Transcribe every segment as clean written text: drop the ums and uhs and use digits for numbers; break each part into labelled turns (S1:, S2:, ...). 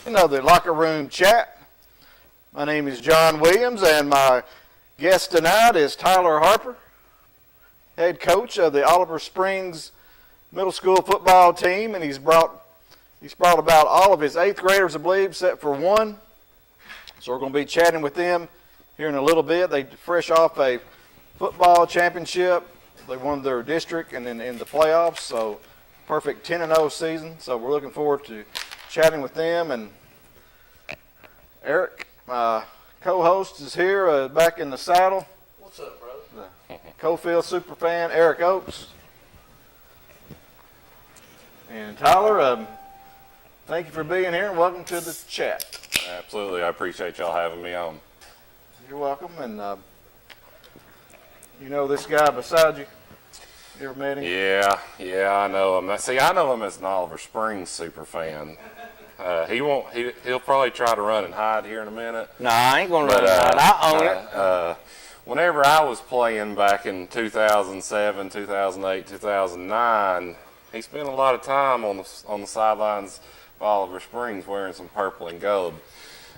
S1: Another locker room chat. My name is John Williams, and my guest tonight is Tyler Harper, head coach of the Oliver Springs Middle School football team, and he's brought about all of his 8th graders, I believe, except for one. So we're going to be chatting with them here in a little bit. They fresh off a football championship. They won their district and in the playoffs, so perfect 10-0 season. So we're looking forward to chatting with them. And Eric, my co-host, is here back in the saddle.
S2: What's up, brother?
S1: The Cofield superfan, Eric Oakes. And Tyler, thank you for being here and welcome to the chat.
S3: Absolutely. I appreciate y'all having me on.
S1: You're welcome. And you know this guy beside you? You ever met him?
S3: Yeah, I know him. See, I know him as an Oliver Springs super fan. He'll probably try to run and hide here in a minute.
S2: No, I ain't going to run and hide. I own it.
S3: Whenever I was playing back in 2007, 2008, 2009, he spent a lot of time on the sidelines of Oliver Springs wearing some purple and gold.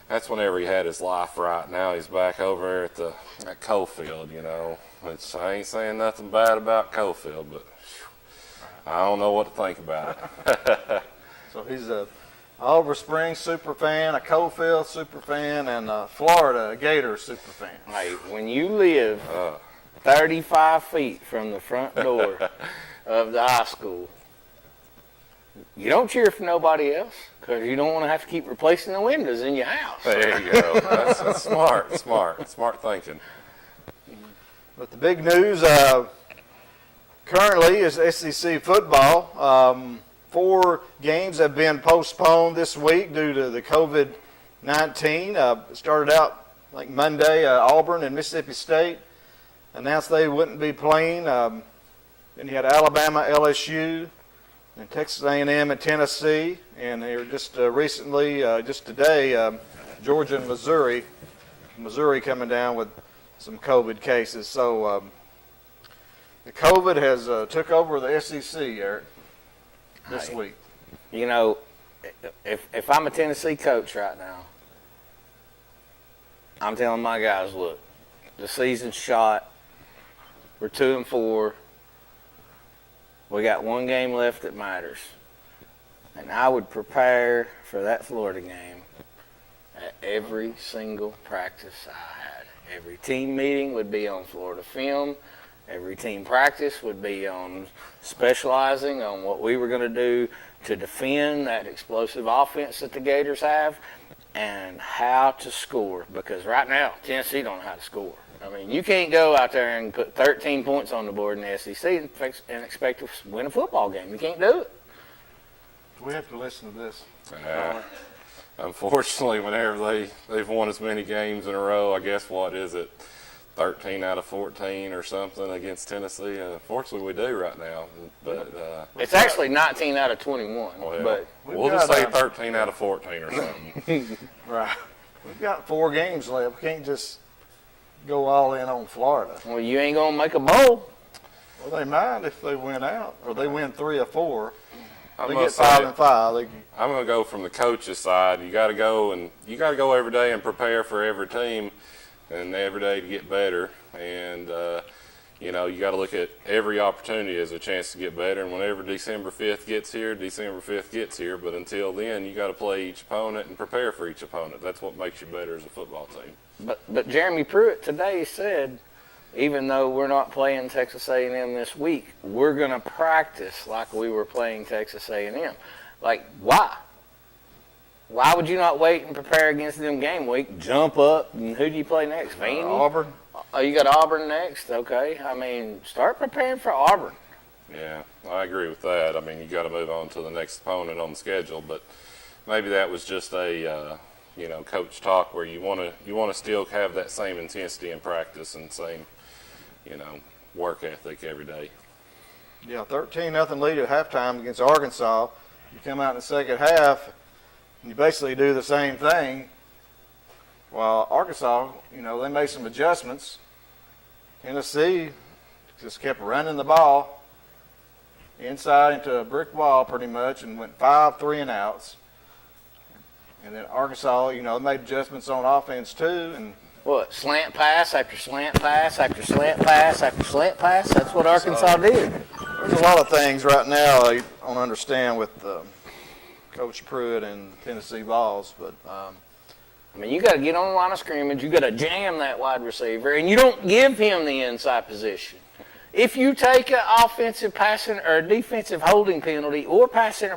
S3: That's whenever he had his life right. Now he's back over there at Cofield, you know. Which I ain't saying nothing bad about Cofield, but I don't know what to think about it.
S1: So he's a Oliver Springs super fan, a Cofield super fan, and a Florida Gator super fan.
S2: Hey, when you live 35 feet from the front door of the high school, you don't cheer for nobody else because you don't want to have to keep replacing the windows in your house.
S3: There you go. That's smart thinking.
S1: But the big news currently is SEC football. 4 games have been postponed this week due to the COVID-19. It started out like Monday. Auburn and Mississippi State announced they wouldn't be playing. Then you had Alabama, LSU, and Texas A&M and Tennessee. And they were just recently, just today, Georgia and Missouri. Missouri coming down with some COVID cases. So the COVID has took over the SEC, Eric, this week.
S2: You know, if I'm a Tennessee coach right now, I'm telling my guys, look, the season's shot. We're 2-4. We got 1 game left that matters. And I would prepare for that Florida game at every single practice I had. Every team meeting would be on Florida film. Every team practice would be on specializing on what we were going to do to defend that explosive offense that the Gators have and how to score. Because right now, Tennessee don't know how to score. I mean, you can't go out there and put 13 points on the board in the SEC and expect to win a football game. You can't do it.
S1: We have to listen to this.
S3: Unfortunately, whenever they've won as many games in a row, I guess, what is it, 13 out of 14 or something against Tennessee? Unfortunately, we do right now. But
S2: it's actually 19 out of 21.
S3: Well,
S2: but
S3: we'll just say 13 out of 14 or something.
S1: Right. We've got 4 games left. We can't just go all in on Florida.
S2: Well, you ain't going to make a bowl.
S1: Well, they might if they win out, or they win 3 or 4.
S3: I
S1: They
S3: must
S1: get 5 and 5.
S3: I'm going to go from the coach's side. You got to go every day and prepare for every team, and every day to get better. And you got to look at every opportunity as a chance to get better. And whenever December 5th gets here, December 5th gets here. But until then, you got to play each opponent and prepare for each opponent. That's what makes you better as a football team.
S2: But Jeremy Pruitt today said, even though we're not playing Texas A&M this week, we're going to practice like we were playing Texas A&M. Like, why? Why would you not wait and prepare against them game week, jump up, and who do you play next? Vandy?
S1: Auburn.
S2: Oh, you got Auburn next? Okay. I mean, start preparing for Auburn.
S3: Yeah, I agree with that. I mean, you got to move on to the next opponent on the schedule, but maybe that was just a coach talk where you want to still have that same intensity in practice and same work ethic every day.
S1: Yeah, 13-0 lead at halftime against Arkansas. You come out in the second half, and you basically do the same thing. Well, Arkansas, they made some adjustments. Tennessee just kept running the ball inside into a brick wall pretty much and went 5 3-and-outs. And then Arkansas, made adjustments on offense too. And
S2: What, slant pass after slant pass after slant pass after slant pass? That's what Arkansas did.
S1: there's a lot of things right now I don't understand with Coach Pruitt and Tennessee Vols, but
S2: I mean, you got to get on the line of scrimmage. You got to jam that wide receiver, and you don't give him the inside position. If you take an offensive passing or a defensive holding penalty or passing,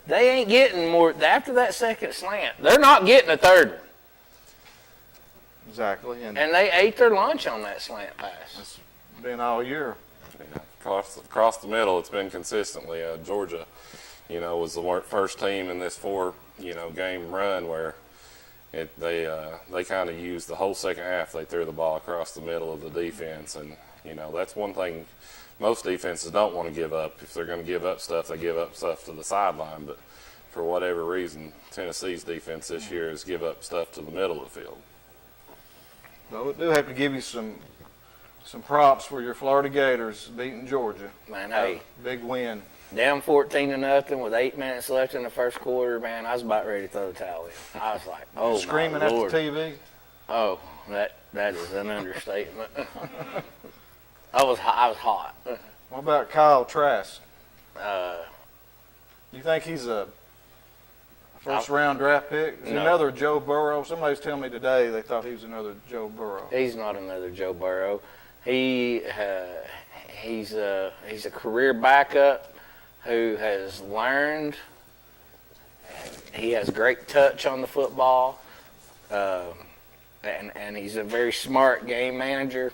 S2: they ain't getting more after that second slant. They're not getting a third one.
S1: exactly,
S2: And they ate their lunch on that slant pass.
S1: it's been all year.
S3: Yeah. Across the middle, it's been consistently. Georgia, was the first team in this 4, game run where they kind of used the whole second half. They threw the ball across the middle of the defense, and that's one thing most defenses don't want to give up. If they're going to give up stuff, they give up stuff to the sideline. But for whatever reason, Tennessee's defense this year has give up stuff to the middle of the field.
S1: But we do have to give you some props for your Florida Gators beating Georgia.
S2: Man, hey,
S1: Big win.
S2: down 14-0 with 8 minutes left in the first quarter, man, I was about ready to throw the towel in. I was like, oh,
S1: Screaming
S2: my
S1: at the
S2: Lord.
S1: TV.
S2: Oh, that is an understatement. I was hot.
S1: What about Kyle Trask?
S2: Uh,
S1: You think he's a first-round draft pick? Is he
S2: No.
S1: another Joe Burrow? Somebody's telling me today they thought he was another Joe Burrow.
S2: he's not another Joe Burrow. He's a career backup who has learned. He has great touch on the football, and he's a very smart game manager.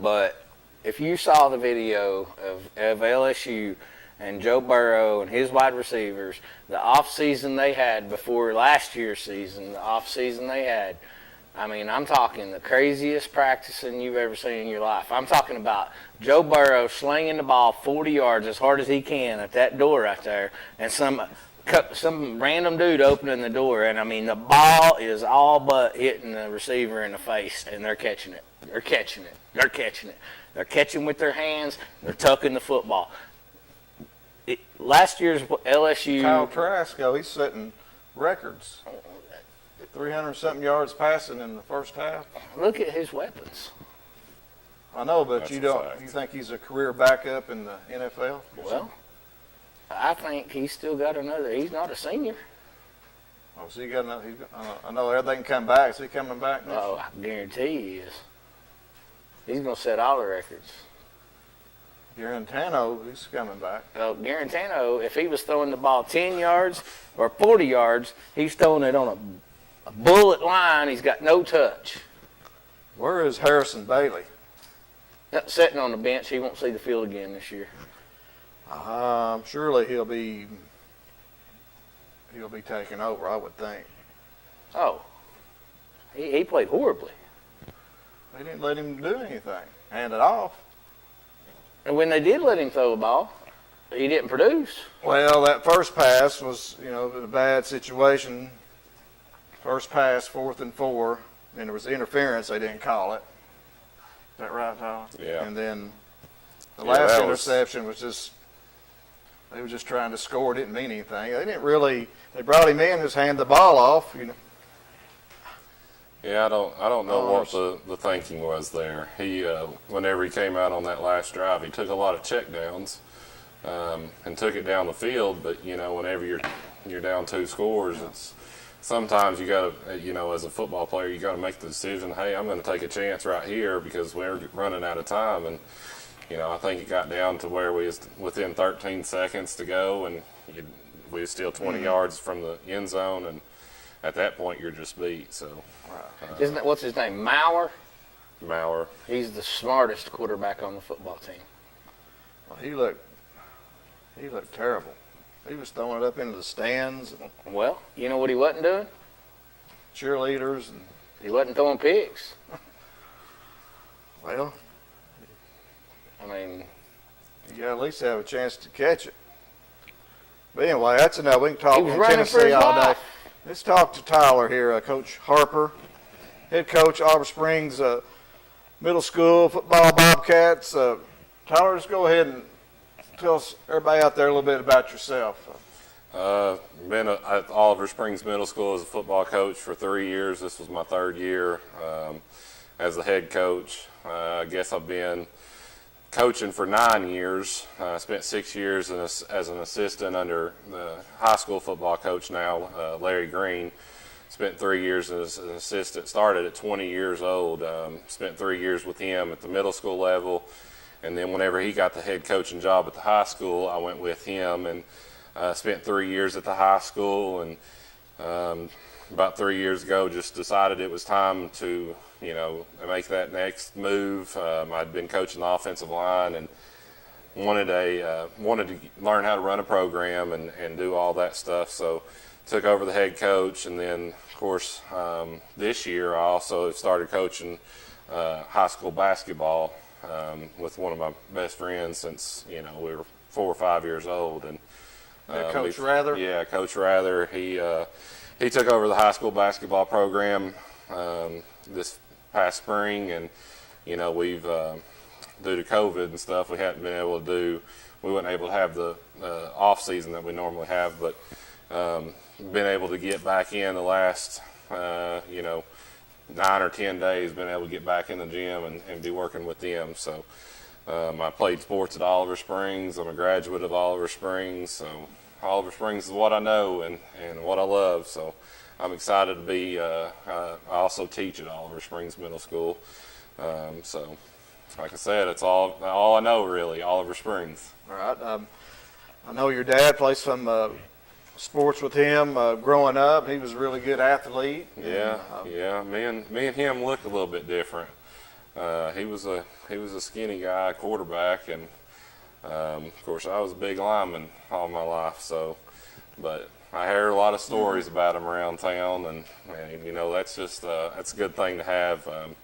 S2: But if you saw the video of LSU and Joe Burrow and his wide receivers, the off season they had before last year's season, the off season they had, I mean, I'm talking the craziest practicing you've ever seen in your life. I'm talking about Joe Burrow slinging the ball 40 yards as hard as he can at that door right there, and some random dude opening the door, and I mean, the ball is all but hitting the receiver in the face, and they're catching it. They're catching it. They're catching it. They're catching with their hands. They're tucking the football. Last year's LSU.
S1: Kyle Trask, he's setting records. 300-something yards passing in the first half.
S2: Look at his weapons.
S1: I know, but
S3: That's
S1: you
S3: a
S1: don't.
S3: fact.
S1: You think he's a career backup in the NFL?
S2: Well, I think he's still got another. He's not a senior.
S1: Oh, so you got another. I know everything can come back. Is he coming back next
S2: Oh,
S1: year?
S2: I guarantee he is. He's going to set all the records.
S1: Garantano, he's coming back.
S2: Well, Garantano, if he was throwing the ball 10 yards or 40 yards, he's throwing it on a bullet line. He's got no touch.
S1: Where is Harrison Bailey?
S2: Sitting on the bench, he won't see the field again this year.
S1: Surely he'll be taking over, I would think.
S2: Oh, he played horribly.
S1: They didn't let him do anything. Hand it off.
S2: And when they did let him throw the ball, he didn't produce.
S1: Well, that first pass was, a bad situation. First pass, 4th and 4, and there was interference. They didn't call it. Is that right, Tyler?
S3: Yeah.
S1: And then the
S3: Yeah,
S1: last
S3: that was-
S1: interception was just, they were just trying to score. It didn't mean anything. They didn't really, they brought him in, just hand the ball off,
S3: Yeah, I don't know
S1: Oh,
S3: what the thinking was there. He whenever he came out on that last drive, he took a lot of checkdowns and took it down the field. But whenever you're down 2 scores, it's sometimes you got to as a football player, you got to make the decision. Hey, I'm going to take a chance right here because we're running out of time. And I think it got down to where we was within 13 seconds to go, and we was still 20 yards from the end zone, and at that point you're just beat. So.
S2: What's his name? Maurer.
S3: Maurer.
S2: He's the smartest quarterback on the football team.
S1: Well, he looked terrible. He was throwing it up into the stands and
S2: Well, you know what he wasn't doing?
S1: cheerleaders. And,
S2: He wasn't throwing picks.
S1: well,
S2: I mean,
S1: you got to at least have a chance to catch it. But anyway, that's enough. We can talk
S2: he was
S1: on
S2: running for
S1: Tennessee
S2: his
S1: all day.
S2: life.
S1: Let's talk to Tyler here, Coach Harper, head coach, Oliver Springs Middle School football Bobcats. Tyler, just go ahead and tell us, everybody out there, a little bit about yourself.
S3: Been at Oliver Springs Middle School as a football coach for 3 years. This was my third year as the head coach. I guess I've been coaching for 9 years. I spent 6 years as an assistant under the high school football coach now, Larry Green. Spent 3 years as an assistant. Started at 20 years old. Spent 3 years with him at the middle school level. And then whenever he got the head coaching job at the high school, I went with him and spent 3 years at the high school. And about 3 years ago, just decided it was time to, make that next move. I'd been coaching the offensive line and wanted to learn how to run a program and do all that stuff. So took over the head coach, and then of course this year I also started coaching high school basketball with one of my best friends since we were 4 or 5 years old. And
S1: Coach Rather?
S3: Yeah, Coach Rather. He took over the high school basketball program this past spring, and we've due to COVID and stuff, we weren't able to have the off season that we normally have, but been able to get back in the last 9 or 10 days, been able to get back in the gym and be working with them. So I played sports at Oliver Springs. I'm a graduate of Oliver Springs, so Oliver Springs is what I know and what I love. So I'm excited to be, I also teach at Oliver Springs Middle School. So like I said, it's all I know really, Oliver Springs.
S1: All right. I know your dad plays some sports with him growing up. He was a really good athlete.
S3: Yeah, yeah. Me and him look a little bit different. He was a skinny guy, quarterback, and of course I was a big lineman all my life. So, but I heard a lot of stories about him around town, and that's just that's a good thing to have. I'm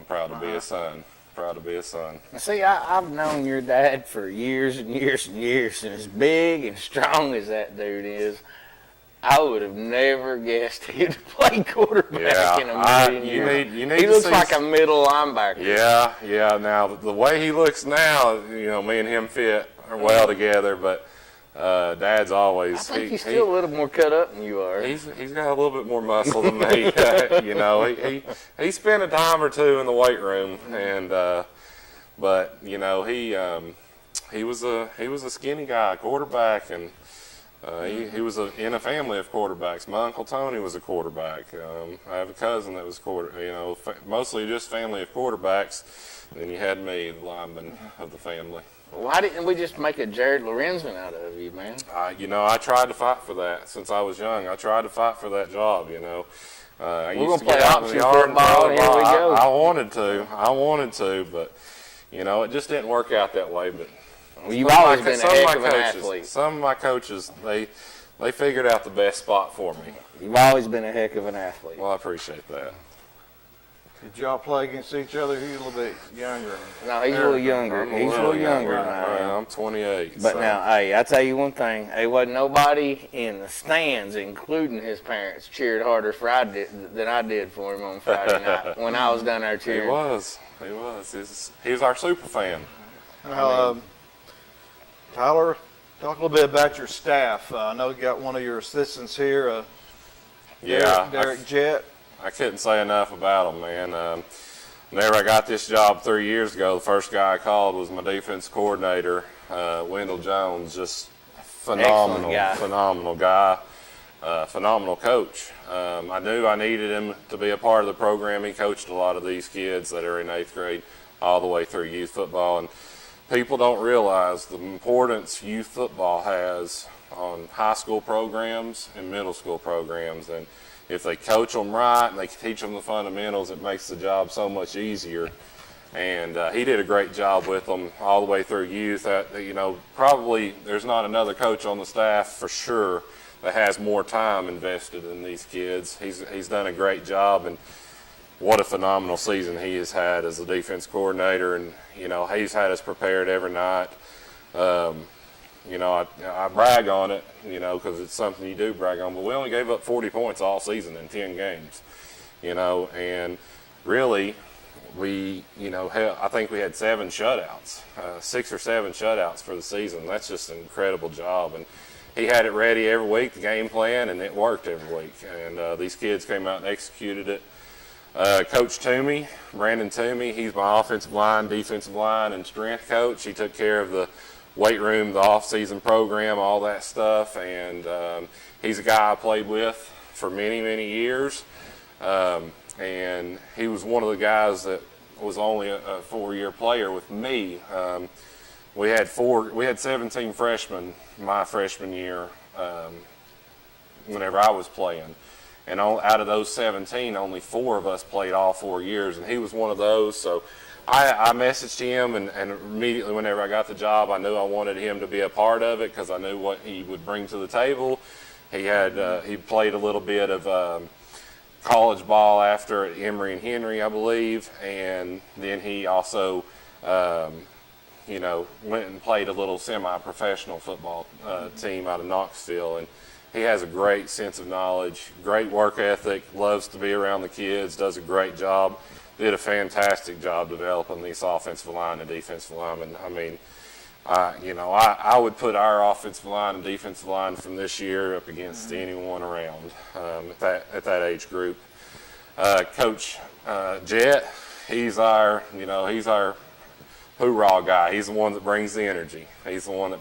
S3: proud to be a son. Proud to be a son.
S2: See, I've known your dad for years and years and years, and as big and strong as that dude is, I would have never guessed he'd play quarterback in a million years. He looks like a middle linebacker.
S3: Yeah. Now, the way he looks now, me and him fit well together, but Dad's always.
S2: I think he's still a little more cut up than you are.
S3: He's got a little bit more muscle than me. He spent a time or two in the weight room, and but he was a skinny guy, quarterback, and he was in a family of quarterbacks. My Uncle Tony was a quarterback. I have a cousin that was mostly just family of quarterbacks. And then you had me, the lineman of the family.
S2: Why didn't we just make a Jared Lorenzen out of you, man?
S3: I tried to fight for that since I was young. I tried to fight for that job, I
S2: We're
S3: used
S2: going to play
S3: out in the
S2: option
S3: yard
S2: football, and here we go.
S3: I wanted to, but, it just didn't work out that way. But
S2: well, you've always been a heck of an athlete.
S3: Some of my coaches, they figured out the best spot for me.
S2: You've always been a heck of an athlete.
S3: Well, I appreciate that.
S1: Did y'all play against each other? He's a little bit younger.
S2: No, he's a little younger. He's a little younger than I am.
S3: I'm 28.
S2: But now, hey, I tell you one thing. There wasn't nobody in the stands, including his parents, cheered harder than I did for him on Friday night when I was down there cheering.
S3: He was. He was our super fan.
S1: Tyler, talk a little bit about your staff. I know you got one of your assistants here, Derek Jett.
S3: I couldn't say enough about him, man. Whenever I got this job 3 years ago, the first guy I called was my defense coordinator, Wendell Jones. Just phenomenal guy, phenomenal coach. I knew I needed him to be a part of the program. He coached a lot of these kids that are in 8th grade all the way through youth football. And people don't realize the importance youth football has on high school programs and middle school programs. And if they coach them right and they teach them the fundamentals, it makes the job so much easier. And he did a great job with them all the way through youth. Probably there's not another coach on the staff for sure that has more time invested in these kids. He's done a great job, and what a phenomenal season he has had as a defense coordinator. And he's had us prepared every night. I brag on it, because it's something you do brag on. But we only gave up 40 points all season in 10 games, and really, I think we had 7 shutouts, 6 or 7 shutouts for the season. That's just an incredible job. And he had it ready every week, the game plan, and it worked every week. And these kids came out and executed it. Coach Toomey, Brandon Toomey, he's my offensive line, defensive line, and strength coach. He took care of the weight room, the off-season program, all that stuff. And he's a guy I played with for many, many years. And he was one of the guys that was only a 4-year player with me. We had 17 freshmen my freshman year whenever I was playing. And out of those 17, only 4 of us played all 4 years, and he was one of those. So I messaged him, and immediately whenever I got the job, I knew I wanted him to be a part of it because I knew what he would bring to the table. He played a little bit of college ball after at Emory and Henry, I believe, and then he also went and played a little semi-professional football team out of Knoxville. And he has a great sense of knowledge, great work ethic, loves to be around the kids, does a great job, did a fantastic job developing these offensive line and defensive linemen. I mean, I would put our offensive line and defensive line from this year up against anyone around at that age group. Coach Jet, he's our hoorah guy. He's the one that brings the energy. He's done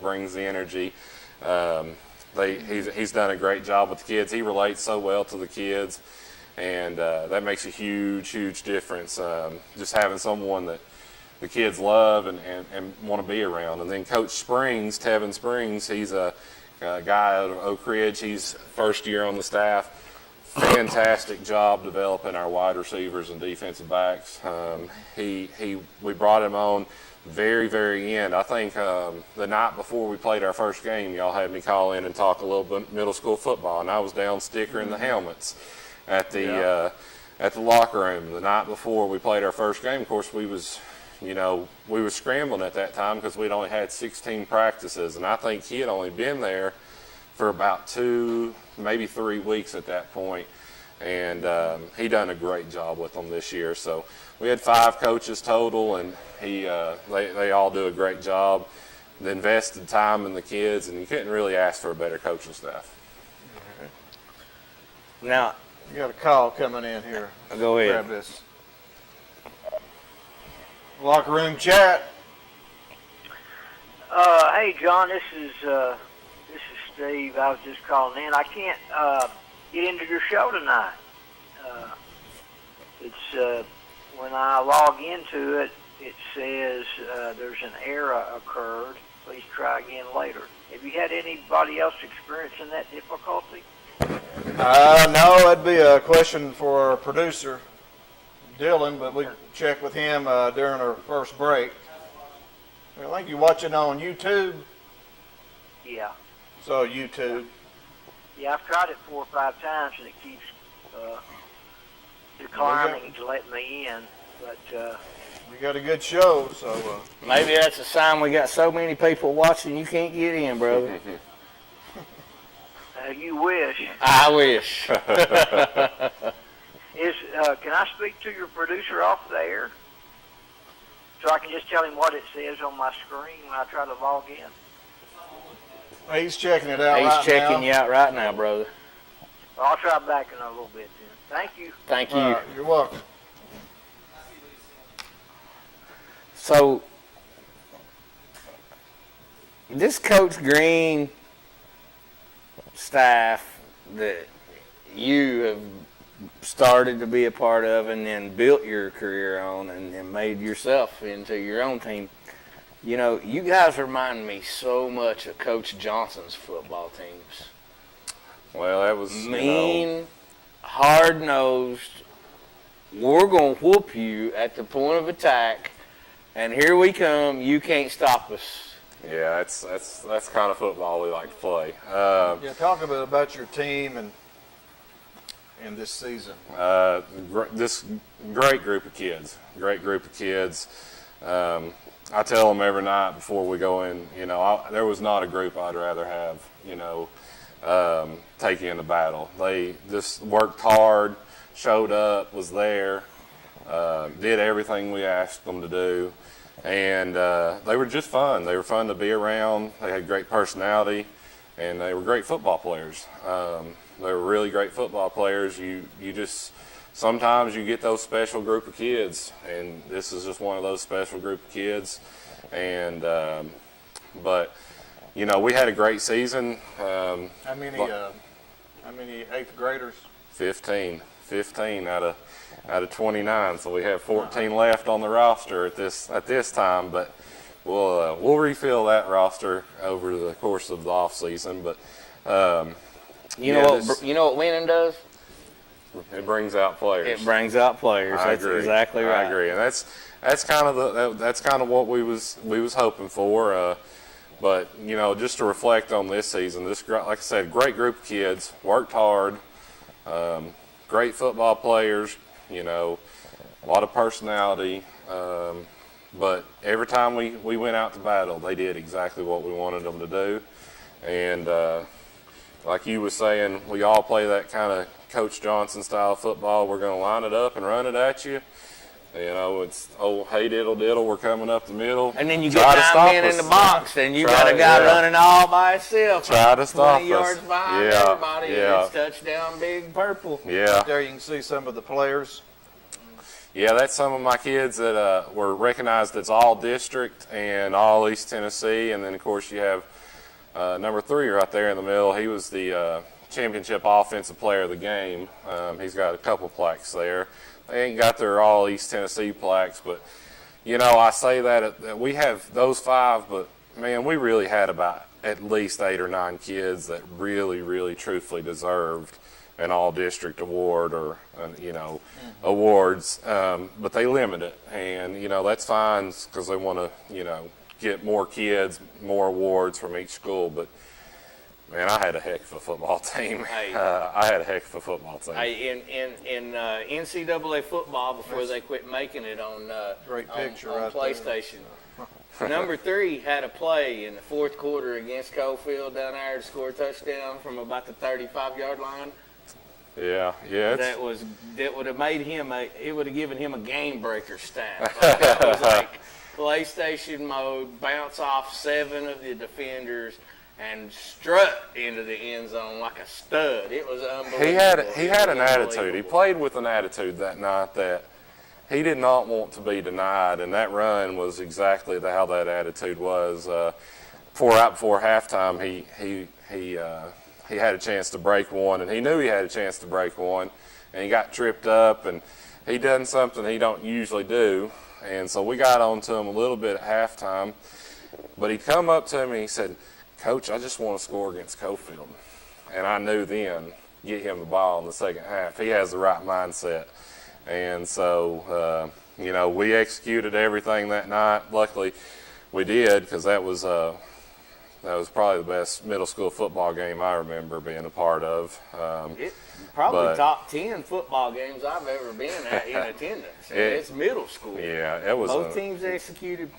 S3: a great job with the kids. He relates so well to the kids, and that makes a huge, huge difference. Just having someone that the kids love and want to be around. And then Coach Springs, Tevin Springs, he's a guy out of Oak Ridge. He's first year on the staff. Fantastic job developing our wide receivers and defensive backs. We brought him on very, very end. I think the night before we played our first game, y'all had me call in and talk a little bit middle school football, and I was down stickering the helmets at the locker room the night before we played our first game. Of course, we was scrambling at that time because we'd only had 16 practices, and I think he had only been there for about 2, maybe 3 weeks at that point. And he done a great job with them this year. So we had 5 coaches total, and they all do a great job. They invested time in the kids, and you couldn't really ask for a better coaching staff.
S2: Now,
S1: you got a call coming in here.
S2: Go ahead.
S1: Grab this. Locker room chat.
S4: Hey, John, this is Steve. I was just calling in. I can't get into your show tonight. It's when I log into it, it says there's an error occurred. Please try again later. Have you had anybody else experiencing that difficulty?
S1: No, that'd be a question for our producer, Dylan, but we can check with him during our first break. I think you're watching on YouTube.
S4: Yeah.
S1: So YouTube.
S4: Yeah, I've tried it 4 or 5 times, and it keeps declining to let me in. But
S1: we got a good show, so
S2: maybe that's a sign we got so many people watching you can't get in, brother.
S4: You wish.
S2: I wish.
S4: Can I speak to your producer off the air? So I can just tell him what it says on my screen when I try to log in?
S1: he's checking it out.
S2: He's checking you out right now, brother.
S4: Well, I'll try back in a little bit then. Thank you.
S2: Thank you.
S1: You're welcome.
S2: So, this Coach Green staff that you have started to be a part of and then built your career on and then made yourself into your own team, you guys remind me so much of Coach Johnson's football teams.
S3: Well, that was
S2: mean, hard-nosed, we're going to whoop you at the point of attack, and here we come, you can't stop us.
S3: Yeah, that's kind of football we like to play.
S1: Talk a bit about your team and this season.
S3: This great group of kids. I tell them every night before we go in, there was not a group I'd rather have, take you into battle. They just worked hard, showed up, was there, did everything we asked them to do. And they were just fun. They were fun to be around. They had great personality. and they were great football players. They were really great football players. You just sometimes you get those special group of kids, and this is just one of those special group of kids. And but you know, we had a great season.
S1: How many eighth graders?
S3: 15 out of 29. So we have 14 left on the roster at this time, but we'll refill that roster over the course of the off season. But
S2: you know what winning does?
S3: It brings out players.
S2: It brings out players.
S3: I
S2: That's
S3: agree.
S2: exactly right.
S3: I agree, and that's kind of what we was hoping for. But you know, just to reflect on this season, like I said, great group of kids, worked hard, great football players. You know, a lot of personality. But every time we went out to battle, they did exactly what we wanted them to do. And like you were saying, we all play that kind of Coach Johnson style football. We're going to line it up and run it at you. You know, it's, oh, hey, diddle, diddle, we're coming up the middle.
S2: And then you get 9 men in the box, and you got a guy running all by himself.
S3: Try to stop
S2: 20 yards behind everybody, and it's touchdown, big purple.
S3: Yeah.
S1: There you can see some of the players.
S3: Yeah, that's some of my kids that were recognized as all district and all East Tennessee. And then, of course, you have number 3 right there in the middle. He was the championship offensive player of the game. He's got a couple plaques there. They ain't got their all East Tennessee plaques, but, you know, I say that we have those 5, but, man, we really had about at least 8 or 9 kids that really, really truthfully deserved an all-district award or, you know, awards, but they limit it. And, you know, that's fine because they want to, you know, get more kids, more awards from each school. But, man, I had a heck of a football team.
S2: Hey.
S3: I had a heck of a football team.
S2: Hey, in NCAA football, before they quit making it on
S1: Great picture
S2: on
S1: right
S2: PlayStation, number 3 had a play in the fourth quarter against Cofield down there to score a touchdown from about the 35-yard line.
S3: Yeah.
S2: That would have made him it would have given him a game breaker stat. Like, that was like PlayStation mode, bounce off 7 of the defenders and strut into the end zone like a stud. It was unbelievable.
S3: He had an attitude. He played with an attitude that night that he did not want to be denied, and that run was exactly how that attitude was. Right before halftime, he had a chance to break one, and he knew he had a chance to break one, and he got tripped up, and he done something he don't usually do, and so we got on to him a little bit at halftime, but he come up to me and he said, "Coach, I just want to score against Cofield," and I knew then, get him the ball in the second half. He has the right mindset, and so, you know, we executed everything that night. Luckily, we did, because that was probably the best middle school football game I remember being a part of.
S2: Probably top 10 football games I've ever been at in attendance. It's middle school.
S3: Yeah, it was.
S2: Both teams executed.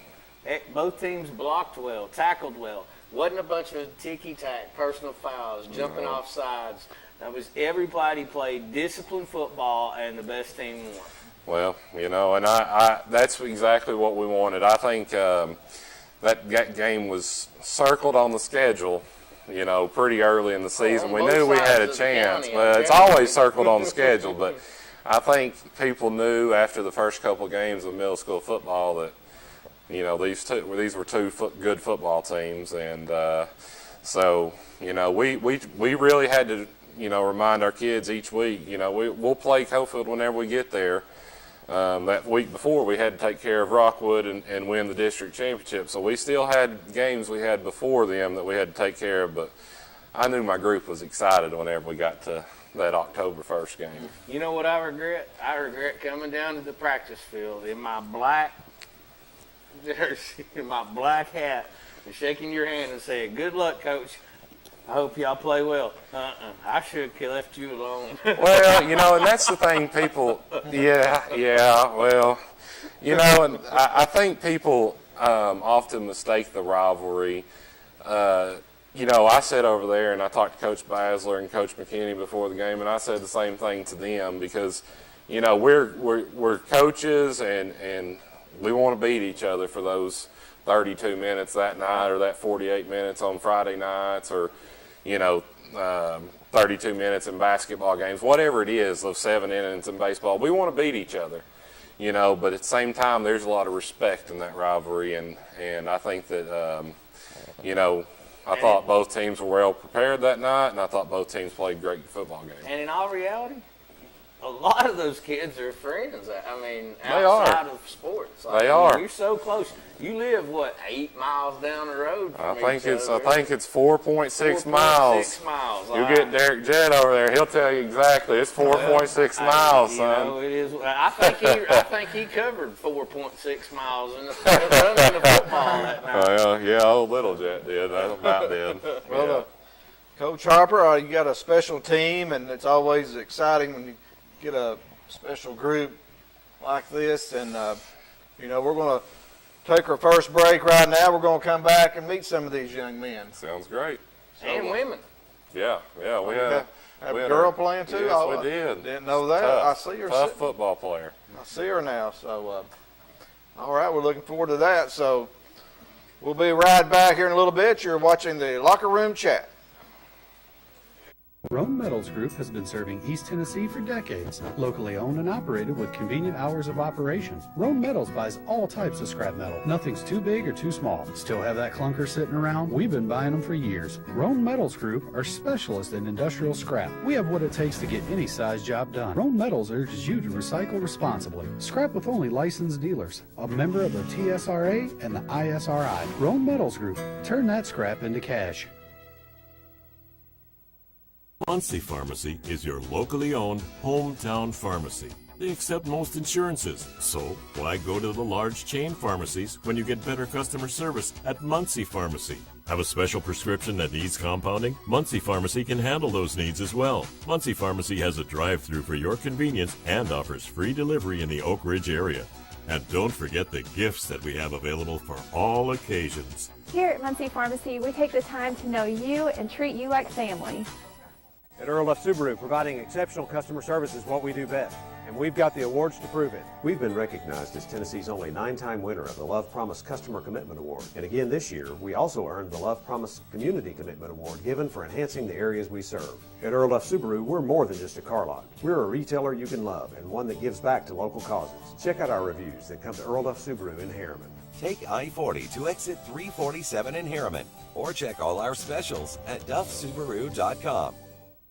S2: Both teams blocked well, tackled well. Wasn't a bunch of ticky-tack, personal fouls, jumping off sides. That was everybody played disciplined football, and the best team won.
S3: Well, you know, and I that's exactly what we wanted. I think that game was circled on the schedule, you know, pretty early in the season. We knew we had a chance. Well, it's always circled on the schedule, but I think people knew after the first couple of games of middle school football that, you know, these were 2 good football teams, and so, you know, we really had to, you know, remind our kids each week, you know, we'll play Cofield whenever we get there. That week before, we had to take care of Rockwood and win the district championship. So we still had games we had before them that we had to take care of. But I knew my group was excited whenever we got to that October 1st game.
S2: You know what I regret? I regret coming down to the practice field in my black jersey, in my black hat, and shaking your hand and saying, "Good luck, Coach. I hope y'all play well." I should have left you alone.
S3: Well, you know, and that's the thing, people, well, you know, and I think people often mistake the rivalry. You know, I sat over there and I talked to Coach Basler and Coach McKinney before the game, and I said the same thing to them because, you know, we're coaches and we want to beat each other for those 32 minutes that night or that 48 minutes on Friday nights or, 32 minutes in basketball games, whatever it is, those 7 innings in baseball. We want to beat each other, but at the same time, there's a lot of respect in that rivalry, and I think that, I thought both teams were well prepared that night, and I thought both teams played great football games.
S2: And in all reality, a lot of those kids are friends. I mean,
S3: They
S2: outside
S3: are.
S2: of sports.
S3: They are.
S2: You're so close. You live, 8 miles down the road from
S3: I think
S2: each
S3: it's
S2: other?
S3: 4.6 miles.
S2: 4.6 miles.
S3: You get Derek Jett over there; he'll tell you exactly. It's 4.6 miles, son.
S2: It is. I think he covered 4.6 miles in running the football that night.
S3: Yeah, old little Jett did. I about did.
S1: Well, Coach Harper, you got a special team, and it's always exciting when you get a special group like this. And we're going to take our first break right now. We're going to come back and meet some of these young men.
S3: Sounds great.
S2: And women.
S3: Yeah. We
S1: Have
S3: we
S1: a
S3: had
S1: girl playing too?
S3: Yes,
S1: Oh,
S3: we did.
S1: Didn't know that.
S3: Tough,
S1: I see her.
S3: Tough football player.
S1: I see her now. So, all right, we're looking forward to that. So, we'll be right back here in a little bit. You're watching the Locker Room Chat.
S5: Roan Metals Group has been serving East Tennessee for decades. Locally owned and operated with convenient hours of operation. Roan Metals buys all types of scrap metal. Nothing's too big or too small. Still have that clunker sitting around? We've been buying them for years. Roan Metals Group are specialists in industrial scrap. We have what it takes to get any size job done. Roan Metals urges you to recycle responsibly. Scrap with only licensed dealers. A member of the TSRA and the ISRI. Roan Metals Group. Turn that scrap into cash.
S6: Muncie Pharmacy is your locally owned hometown pharmacy. They accept most insurances, so why go to the large chain pharmacies when you get better customer service at Muncie Pharmacy? Have a special prescription that needs compounding? Muncie Pharmacy can handle those needs as well. Muncie Pharmacy has a drive-through for your convenience and offers free delivery in the Oak Ridge area. And don't forget the gifts that we have available for all occasions.
S7: Here at Muncie Pharmacy, we take the time to know you and treat you like family.
S8: At Earl F. Subaru, providing exceptional customer service is what we do best, and we've got the awards to prove it.
S9: We've been recognized as Tennessee's only 9-time winner of the Love Promise Customer Commitment Award. And again this year, we also earned the Love Promise Community Commitment Award given for enhancing the areas we serve. At Earl F. Subaru, we're more than just a car lot. We're a retailer you can love and one that gives back to local causes. Check out our reviews that come to Earl F. Subaru in Harriman.
S10: Take I-40 to exit 347 in Harriman, or check all our specials at duffsubaru.com.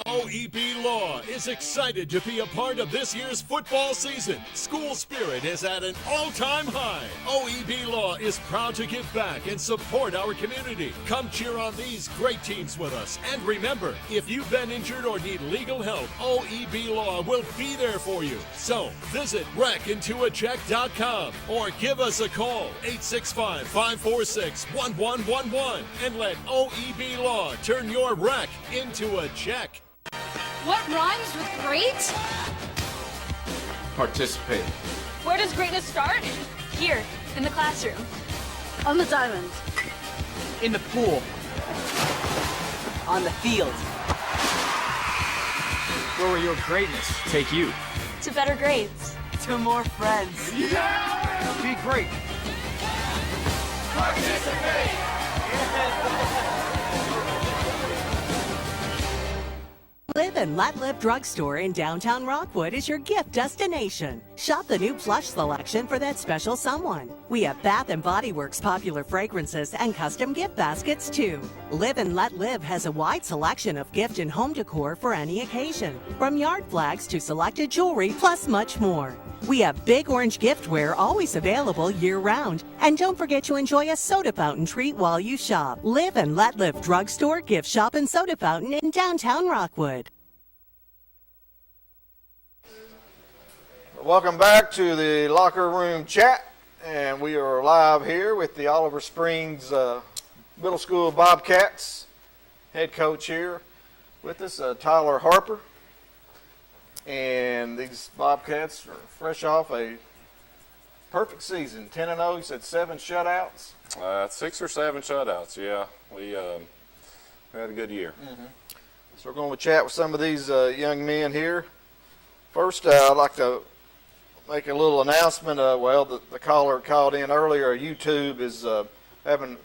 S11: OEB Law is excited to be a part of this year's football season. School spirit is at an all-time high. OEB Law is proud to give back and support our community. Come cheer on these great teams with us. And remember, if you've been injured or need legal help, OEB Law will be there for you. So visit wreckintoacheck.com or give us a call, 865-546-1111, and let OEB Law turn your wreck into a check.
S12: What rhymes with great?
S13: Participate.
S12: Where does greatness start? Here, in the classroom. On the diamond.
S14: In the pool. On the field. Where will your greatness take you?
S12: To better grades.
S14: To more friends.
S13: Yeah!
S14: Be great.
S13: Participate!
S15: Live and Let Live Drugstore in downtown Rockwood is your gift destination. Shop the new plush selection for that special someone. We have Bath & Body Works popular fragrances and custom gift baskets too. Live and Let Live has a wide selection of gift and home decor for any occasion, from yard flags to selected jewelry, plus much more. We have Big Orange giftware always available year-round. And don't forget to enjoy a soda fountain treat while you shop. Live and Let Live Drugstore, Gift Shop, and Soda Fountain in downtown Rockwood.
S1: Welcome back to the Locker Room Chat. And we are live here with the Oliver Springs Middle School Bobcats. Head coach here with us, Tyler Harper. And these Bobcats are fresh off a perfect season, 10-0. You said 7 shutouts.
S3: 6 or 7 shutouts. Yeah, we had a good year.
S1: Mm-hmm. So we're going to chat with some of these young men here. First, I'd like to make a little announcement. The caller called in earlier. YouTube is having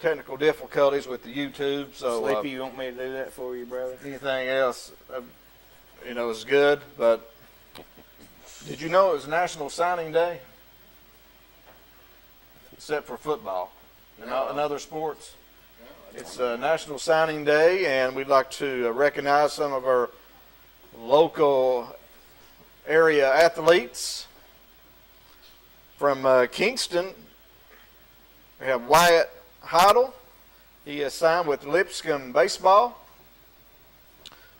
S1: technical difficulties with the YouTube. So
S2: Sleepy, you want me to do that for you, brother?
S1: anything else, is good. But did you know it was National Signing Day? Except for football and other sports. It's National Signing Day, and we'd like to recognize some of our local area athletes. From Kingston, we have Wyatt Heidel. He has signed with Lipscomb Baseball.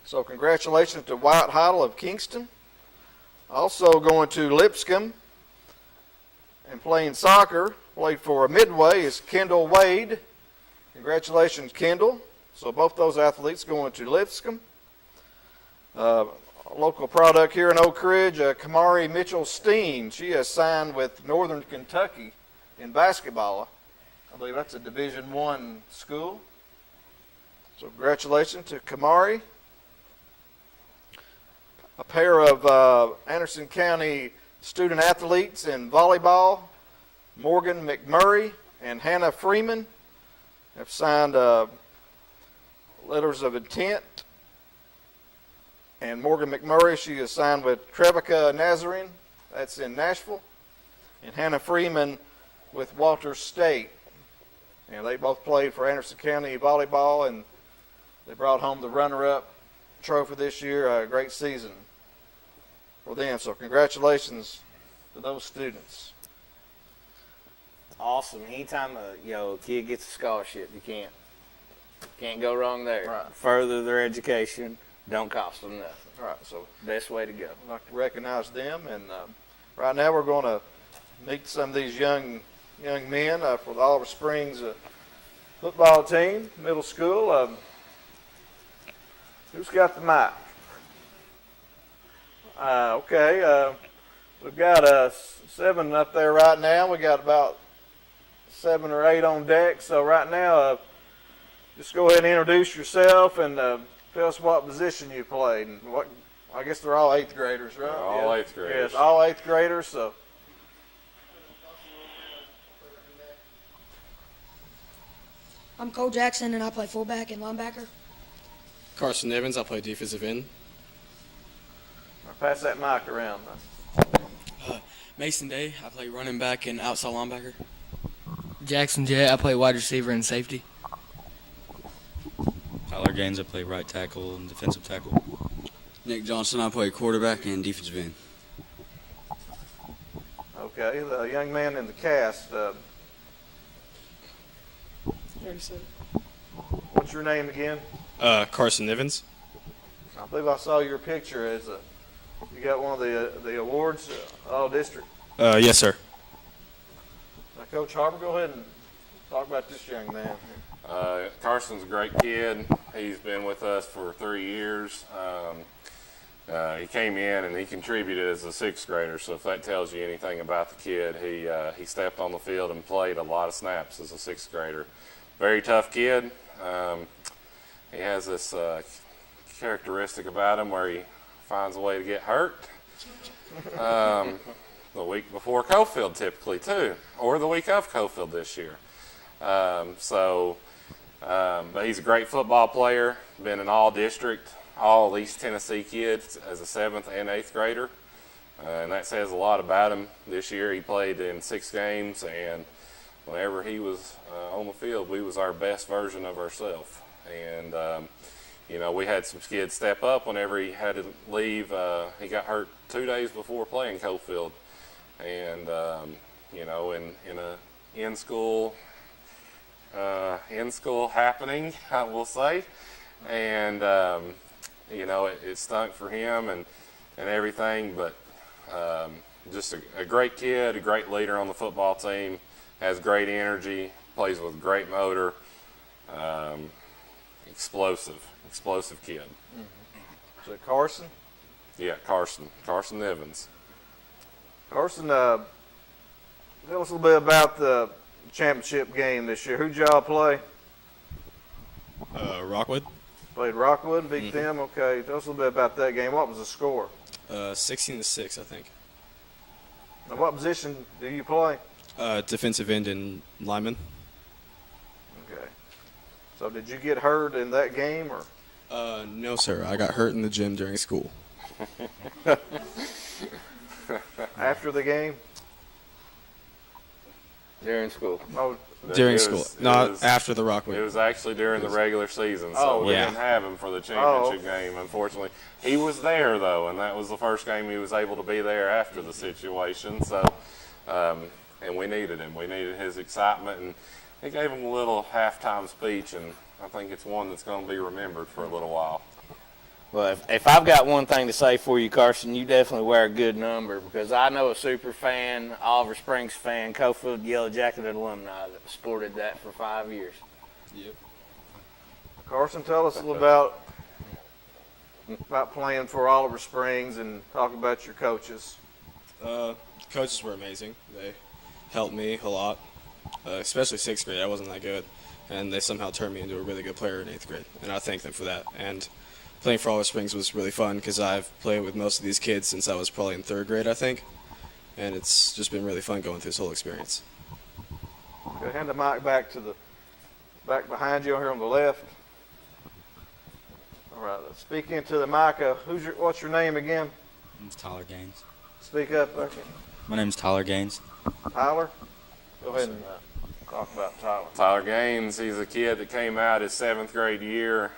S1: So congratulations to Wyatt Heidel of Kingston. Also going to Lipscomb and playing soccer, played for Midway, is Kendall Wade. Congratulations, Kendall. So both those athletes going to Lipscomb. Local product here in Oak Ridge, Kamari Mitchell-Steen. She has signed with Northern Kentucky in basketball. I believe that's a Division I school. So congratulations to Kamari. A pair of Anderson County student athletes in volleyball, Morgan McMurray and Hannah Freeman, have signed letters of intent. And Morgan McMurray, she is signed with Trevica Nazarene, that's in Nashville. And Hannah Freeman with Walter State. And they both played for Anderson County volleyball, and they brought home the runner-up trophy this year. A great season for them. So congratulations to those students.
S2: Awesome. Anytime a kid gets a scholarship, you can't go wrong there.
S1: Right.
S2: Further their education, don't cost them nothing.
S1: Right. So
S2: best way to go.
S1: I'd like to recognize them, and right now we're going to meet some of these young men for the Oliver Springs football team, middle school. Who's got the mic? Okay. We've got 7 up there right now. We got about 7 or 8 on deck. So right now, just go ahead and introduce yourself and tell us what position you played. And what, I guess they're all 8th graders, right?
S3: They're all 8th graders.
S1: Yes, all 8th graders. So.
S13: I'm Cole Jackson, and I play fullback and linebacker.
S16: Carson Evans, I play defensive end.
S1: Pass that mic around.
S16: Mason Day, I play running back and outside linebacker.
S17: Jackson Jett, I play wide receiver and safety.
S18: Tyler Gaines, I play right tackle and defensive tackle.
S19: Nick Johnson, I play quarterback and defensive end.
S1: Okay, the young man in the cast. What's your name again?
S16: Carson Evans.
S1: I believe I saw your picture as you got one of the awards, all district.
S16: Yes, sir.
S1: Now, Coach Harper, go ahead and talk about this young man.
S3: Carson's a great kid. He's been with us for 3 years. He came in and he contributed as a 6th grader. So if that tells you anything about the kid, he stepped on the field and played a lot of snaps as a 6th grader. Very tough kid. He has this characteristic about him where he finds a way to get hurt. The week before Cofield typically too, or the week of Cofield this year. But he's a great football player, been an all-district, all East Tennessee kids as a 7th and 8th grader. And that says a lot about him. This year he played in 6 games, and whenever he was on the field, we was our best version of ourselves. And, we had some kids step up whenever he had to leave. He got hurt 2 days before playing Cofield. And, in a in-school happening, I will say. And, it stunk for him and everything, but just a great kid, a great leader on the football team, has great energy, plays with great motor, explosive kid.
S1: Mm-hmm. Is it Carson?
S3: Yeah, Carson Evans.
S1: Carson, tell us a little bit about the championship game this year. Who'd y'all play?
S16: Rockwood.
S1: Played Rockwood, beat them. Okay, tell us a little bit about that game. What was the score?
S16: 16-6, I think.
S1: Now, what position do you play?
S16: Defensive end and lineman.
S1: Okay. So did you get hurt in that game, or?
S16: No, sir. I got hurt in the gym during school.
S1: After the game?
S2: During school.
S1: Oh,
S16: During school. Not after the Rockwood.
S3: It was actually during the regular season, so we didn't have him for the championship game, unfortunately. He was there, though, and that was the first game he was able to be there after the situation. So, and we needed him. We needed his excitement, and he gave him a little halftime speech, and I think it's one that's going to be remembered for a little while.
S2: Well, if I've got one thing to say for you, Carson, you definitely wear a good number, because I know a super fan, Oliver Springs fan, Cofield Yellow Jacket alumni that sported that for 5 years.
S16: Yep.
S1: Carson, tell us a little about playing for Oliver Springs and talk about your coaches.
S16: Coaches were amazing. They helped me a lot, especially 6th grade. I wasn't that good, and they somehow turned me into a really good player in 8th grade, and I thank them for that. And playing for Oliver Springs was really fun because I've played with most of these kids since I was probably in 3rd grade, I think, and it's just been really fun going through this whole experience.
S1: Okay, hand the mic back back behind you here on the left. All right, let's speak into the mic. What's your name again?
S18: My name's Tyler Gaines.
S1: Speak up. Okay.
S18: My name's Tyler Gaines.
S1: Tyler? Go ahead and talk about Tyler.
S3: Tyler Gaines, he's a kid that came out his 7th grade year.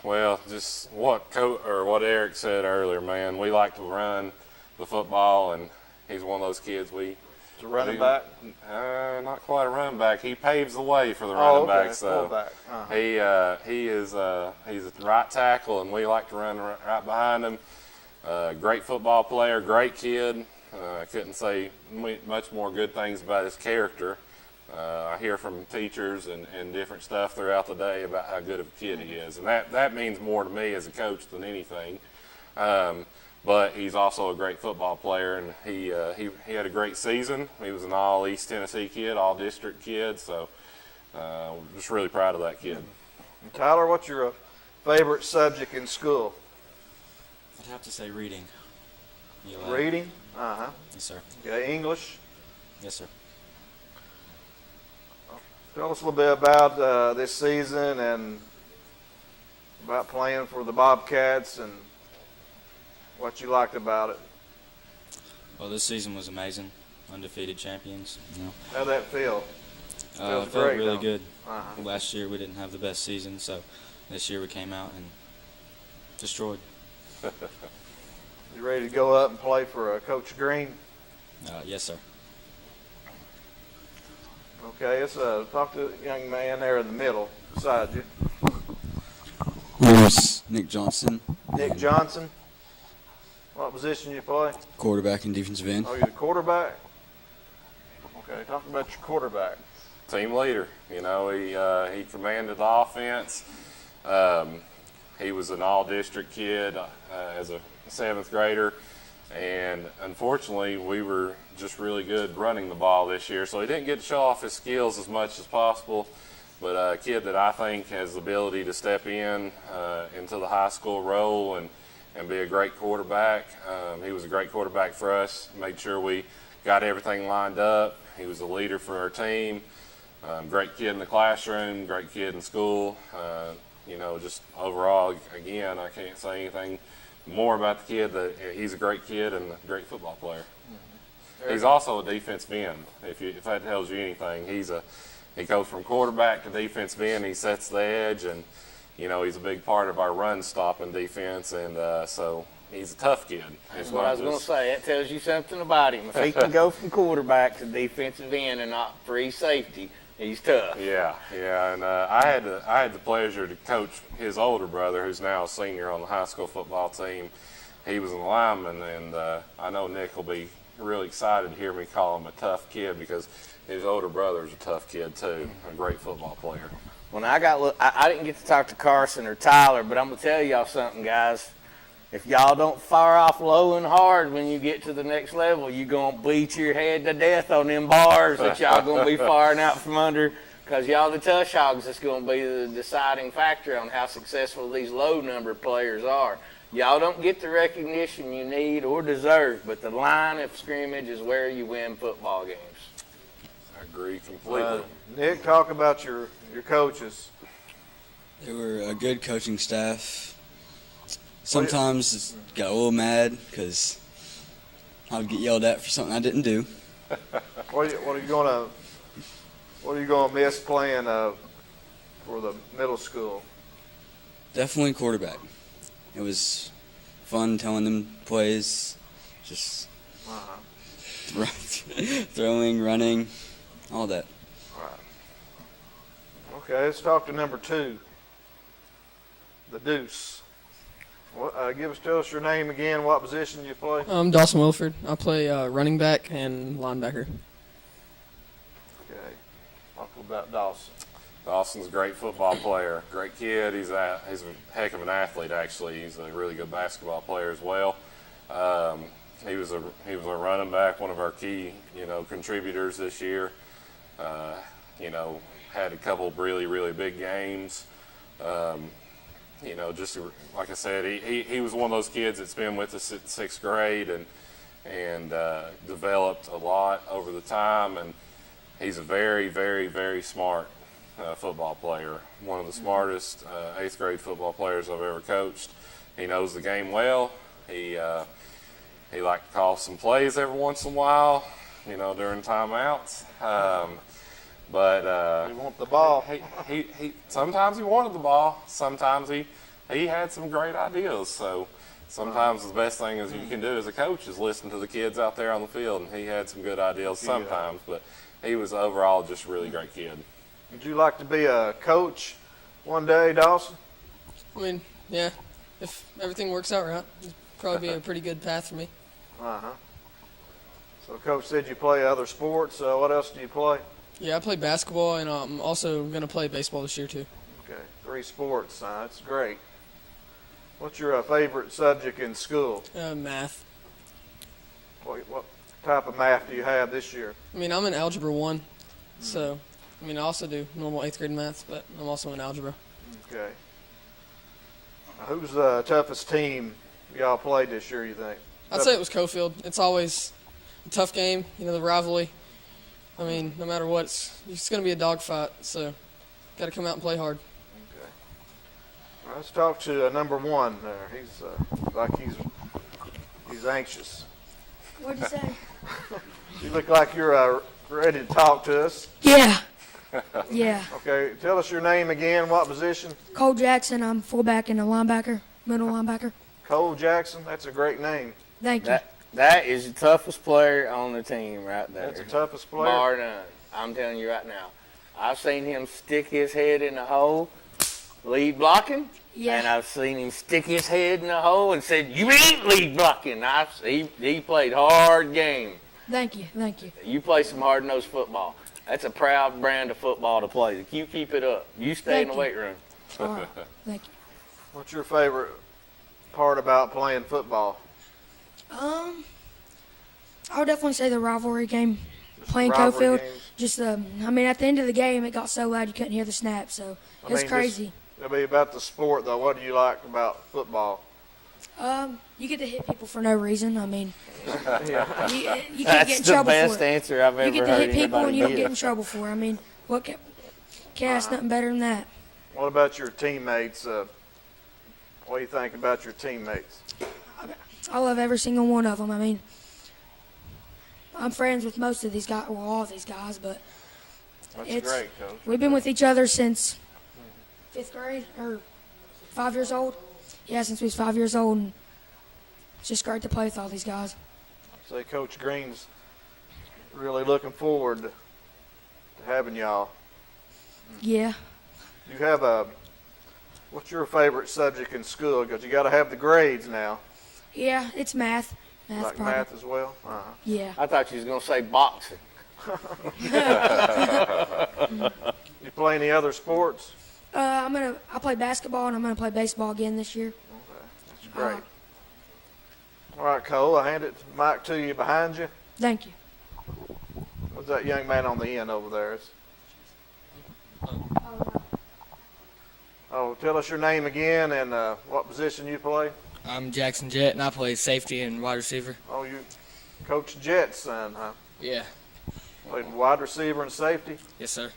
S3: Well, just what Eric said earlier, man. We like to run the football, and he's one of those kids
S1: It's a running back?
S3: Not quite a running back. He paves the way for the running back. So
S1: fullback.
S3: he's a right tackle, and we like to run right behind him. Great football player, great kid. I couldn't say much more good things about his character. I hear from teachers and different stuff throughout the day about how good of a kid he is, and that means more to me as a coach than anything. But he's also a great football player, and he had a great season. He was an all East Tennessee kid, all district kid, so we're just really proud of that kid.
S1: And Tyler, what's your favorite subject in school?
S18: I'd have to say reading.
S1: Reading? Uh-huh.
S18: Yes, sir.
S1: Okay, English?
S18: Yes, sir.
S1: Tell us a little bit about this season and about playing for the Bobcats and what you liked about it.
S18: Well, this season was amazing. Undefeated champions.
S1: How'd that feel?
S18: It felt really good.
S1: Uh-huh.
S18: Last year we didn't have the best season, so this year we came out and destroyed.
S1: You ready to go up and play for Coach Green?
S18: Yes, sir.
S1: Okay, let's talk to the young man there in the middle beside you.
S19: My name's Nick Johnson.
S1: Nick Johnson. What position you play?
S19: Quarterback and defensive end.
S1: Oh, you're the quarterback? Okay, talk about your quarterback.
S3: Team leader. You know, he commanded the offense. He was an all-district kid as a 7th grader. And unfortunately, we were just really good running the ball this year, so he didn't get to show off his skills as much as possible. But a kid that I think has the ability to step into the high school role and be a great quarterback. He was a great quarterback for us, made sure we got everything lined up. He was a leader for our team. Great kid in the classroom, great kid in school. Just overall, again, I can't say anything more about the kid. That he's a great kid and a great football player. Mm-hmm. He's also a defensive end. If that tells you anything, he goes from quarterback to defensive end. He sets the edge, and he's a big part of our run stopping defense. And so he's a tough kid.
S2: That's what I was going to say. That tells you something about him. If he can go from quarterback to defensive end and not free safety, he's tough.
S3: Yeah, and I had the pleasure to coach his older brother, who's now a senior on the high school football team. He was a lineman, and I know Nick will be really excited to hear me call him a tough kid because his older brother's a tough kid too, a great football player.
S2: When I didn't get to talk to Carson or Tyler, but I'm gonna tell y'all something, guys. If y'all don't fire off low and hard when you get to the next level, you're going to beat your head to death on them bars that y'all going to be firing out from under, because y'all the tush hogs that's going to be the deciding factor on how successful these low number players are. Y'all don't get the recognition you need or deserve, but the line of scrimmage is where you win football games.
S3: I agree completely.
S1: Nick, talk about your coaches.
S19: They were a good coaching staff. Sometimes got a little mad because I would get yelled at for something I didn't do.
S1: What are you gonna miss playing for the middle school?
S19: Definitely quarterback. It was fun telling them plays, just throwing, running, all that.
S1: Okay, let's talk to number 2, the Deuce. Tell us your name again, what position you play.
S20: I'm Dawson Wilford. I play running back and linebacker.
S1: Okay, talk about Dawson.
S3: Dawson's a great football player, great kid. He's a heck of an athlete, actually. He's a really good basketball player as well. He was a running back, one of our key, contributors this year. Had a couple of really, really big games. Just like I said, he was one of those kids that's been with us at sixth grade and developed a lot over the time. And he's a very, very, very smart football player. One of the smartest eighth grade football players I've ever coached. He knows the game well. He likes to call some plays every once in a while, during timeouts. But
S1: you want the ball.
S3: He sometimes he wanted the ball. Sometimes he had some great ideas. So sometimes the best thing is you can do as a coach is listen to the kids out there on the field. And he had some good ideas sometimes, but he was overall just a really great kid.
S1: Would you like to be a coach one day, Dawson?
S20: I mean, yeah. If everything works out right, it'd probably be a pretty good path for me.
S1: So Coach said you play other sports. What else do you play?
S20: Yeah, I play basketball, and I'm also going to play baseball this year, too.
S1: Okay, 3 sports. That's great. What's your favorite subject in school?
S20: Math.
S1: What type of math do you have this year?
S20: I mean, I'm in Algebra 1, so, I also do normal 8th grade math, but I'm also in Algebra.
S1: Okay. Who's the toughest team y'all played this year, you think?
S20: I'd say it was Cofield. It's always a tough game, the rivalry. I mean, no matter what, it's going to be a dogfight, so got to come out and play hard.
S1: Okay. Well, let's talk to number 1 there. He's like he's anxious.
S13: What'd you say?
S1: You look like you're ready to talk to us.
S13: Yeah. Yeah.
S1: Okay, tell us your name again, what position?
S13: Cole Jackson. I'm fullback and a linebacker, middle linebacker.
S1: Cole Jackson, that's a great name.
S13: Thank you.
S2: That is the toughest player on the team right there.
S1: That's the toughest player?
S2: Bar none. I'm telling you right now. I've seen him stick his head in the hole, lead blocking, and I've seen him stick his head in the hole and said, "You ain't lead blocking." He played hard game.
S13: Thank you. Thank you.
S2: You play some hard-nosed football. That's a proud brand of football to play. You keep it up. You stay in the weight room.
S13: All right. Thank you.
S1: What's your favorite part about playing football?
S13: I would definitely say the rivalry game, playing
S1: rivalry
S13: Cofield.
S1: games.
S13: Just, at the end of the game, it got so loud you couldn't hear the snap, so it was crazy.
S1: It'll be about the sport, though. What do you like about football?
S13: You get to hit people for no reason. I mean, you can't
S2: That's
S13: get in
S2: the
S13: trouble
S2: best
S13: for it.
S2: answer I've ever
S13: You get to
S2: heard
S13: hit people and you don't
S2: anybody
S13: get in trouble for it. I mean, can't ask nothing better than that.
S1: What about your teammates? What do you think about your teammates?
S13: I love every single one of them. I mean, I'm friends with most of these guys, well, all of these guys, but
S1: That's great, Coach.
S13: We've been with each other since 5th grade, or 5 years old. Yeah, since we was 5 years old, and it's just great to play with all these guys.
S1: Say Coach Green's really looking forward to having y'all.
S13: Yeah.
S1: You have what's your favorite subject in school? Because you got to have the grades now.
S13: Yeah, it's math.
S1: Like
S13: probably.
S1: math as well?
S13: Yeah.
S2: I thought you was going to say boxing.
S1: You play any other sports?
S13: I play basketball, and I'm gonna play baseball again this year.
S1: Okay, that's great. All right, Cole, I hand it mic to you behind you.
S13: Thank you.
S1: What's that young man on the end over there? Tell us your name again and what position you play.
S17: I'm Jackson Jett, and I play safety and wide receiver.
S1: Oh, you Coach Jett's son, huh?
S17: Yeah.
S1: Played wide receiver and safety.
S17: Yes, sir.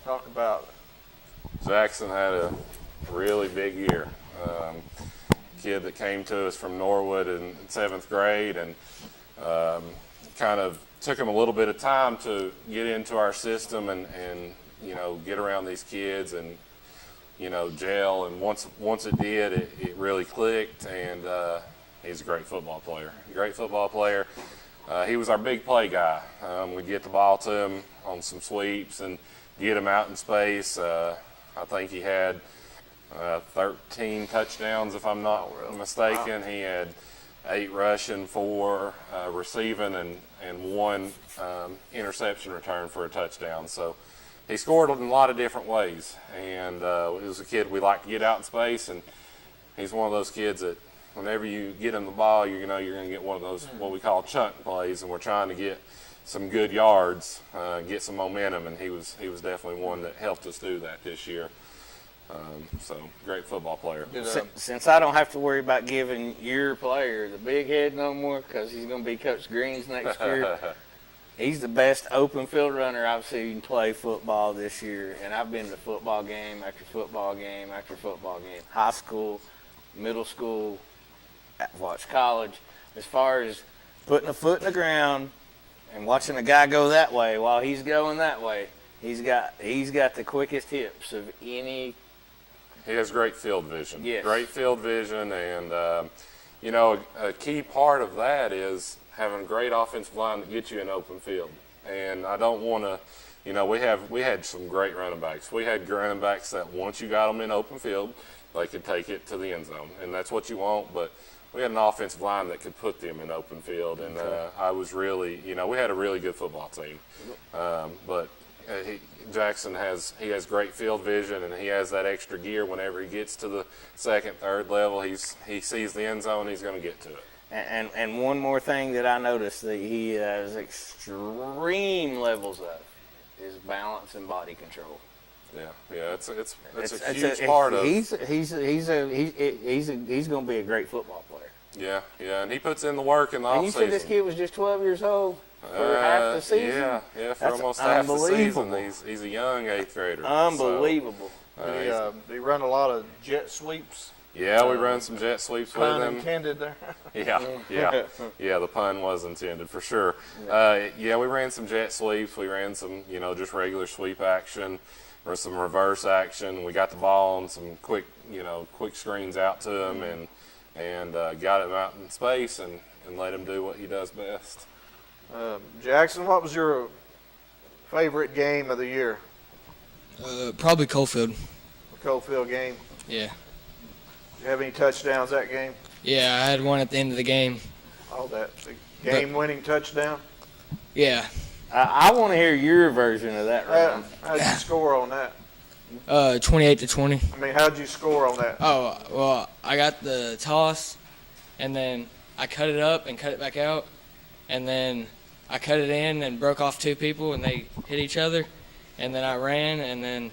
S1: Talk about it.
S3: Jackson had a really big year. Kid that came to us from Norwood in 7th grade, and kind of took him a little bit of time to get into our system and get around these kids and gel. And once it did, it really clicked. And he's a great football player. He was our big play guy. We'd get the ball to him on some sweeps and get him out in space. I think he had 13 touchdowns, if I'm not mistaken. Wow. He had 8 rushing, 4 receiving, and 1 interception return for a touchdown. So he scored in a lot of different ways. And he was a kid we like to get out in space, and he's one of those kids that whenever you get him the ball, you're going to get one of those what we call chunk plays, and we're trying to get some good yards, get some momentum, and he was definitely one that helped us do that this year. So great football player.
S2: Since I don't have to worry about giving your player the big head no more because he's going to be Coach Green's next year, he's the best open field runner I've seen play football this year. And I've been to football game after football game after football game, high school, middle school, watch college. As far as putting a foot in the ground and watching a guy go that way while he's going that way, he's got the quickest hips of any.
S3: He has great field vision.
S2: Yes. Great
S3: field vision, and a key part of that is having a great offensive line that gets you in open field. And I don't want to, we had some great running backs. We had running backs that once you got them in open field, they could take it to the end zone, and that's what you want. But we had an offensive line that could put them in open field, and I was really, we had a really good football team. But Jackson has great field vision, and he has that extra gear whenever he gets to the 2nd, 3rd level. He sees the end zone, he's going to get to it.
S2: And one more thing that I noticed that he has extreme levels of is balance and body control.
S3: Yeah, it's a huge part of.
S2: He's going to be a great football player.
S3: Yeah, and he puts in the work in the offseason.
S2: And you said this kid was just 12 years old for half the season?
S3: Yeah, for almost half the season. He's a young 8th grader.
S2: Unbelievable.
S1: So, do you run a lot of jet sweeps?
S3: Yeah, we run some jet sweeps with him.
S1: Pun intended there.
S3: Yeah, the pun was intended for sure. We ran some jet sweeps. We ran some, just regular sweep action or some reverse action. We got the ball on some quick screens out to him and got him out in space and let him do what he does best.
S1: Jackson, what was your favorite game of the year?
S17: Probably Coalfield.
S1: The Coalfield game?
S17: Yeah.
S1: Did you have any touchdowns that game?
S17: Yeah, I had one at the end of the game.
S1: Oh, that game-winning touchdown?
S17: Yeah.
S2: I want to hear your version of that run.
S1: How'd you score on that?
S17: 28-20.
S1: I mean, how'd you score on that?
S17: Oh, well, I got the toss, and then I cut it up and cut it back out, and then I cut it in and broke off 2 people, and they hit each other, and then I ran, and then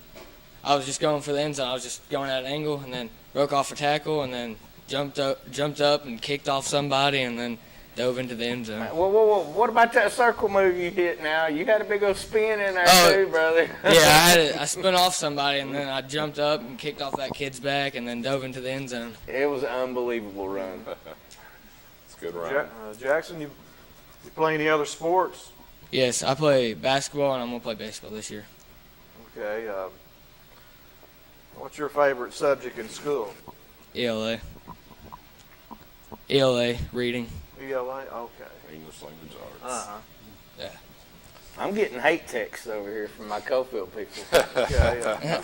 S17: I was just going for the end zone. I was just going at an angle, and then broke off a tackle, and then jumped up and kicked off somebody, and then dove into the end zone.
S2: Whoa. What about that circle move you hit now? You had a big old spin in there too, brother.
S17: Yeah, I spun off somebody, and then I jumped up and kicked off that kid's back and then dove into the end zone.
S2: It was an unbelievable run.
S3: It's a good run.
S1: Jackson, you play any other sports?
S17: Yes, I play basketball, and I'm going to play baseball this year.
S1: Okay. What's your favorite subject in school?
S17: ELA, reading.
S1: ELA? Okay.
S3: English language arts.
S17: Yeah.
S2: I'm getting hate texts over here from my Coalfield people.
S1: Okay.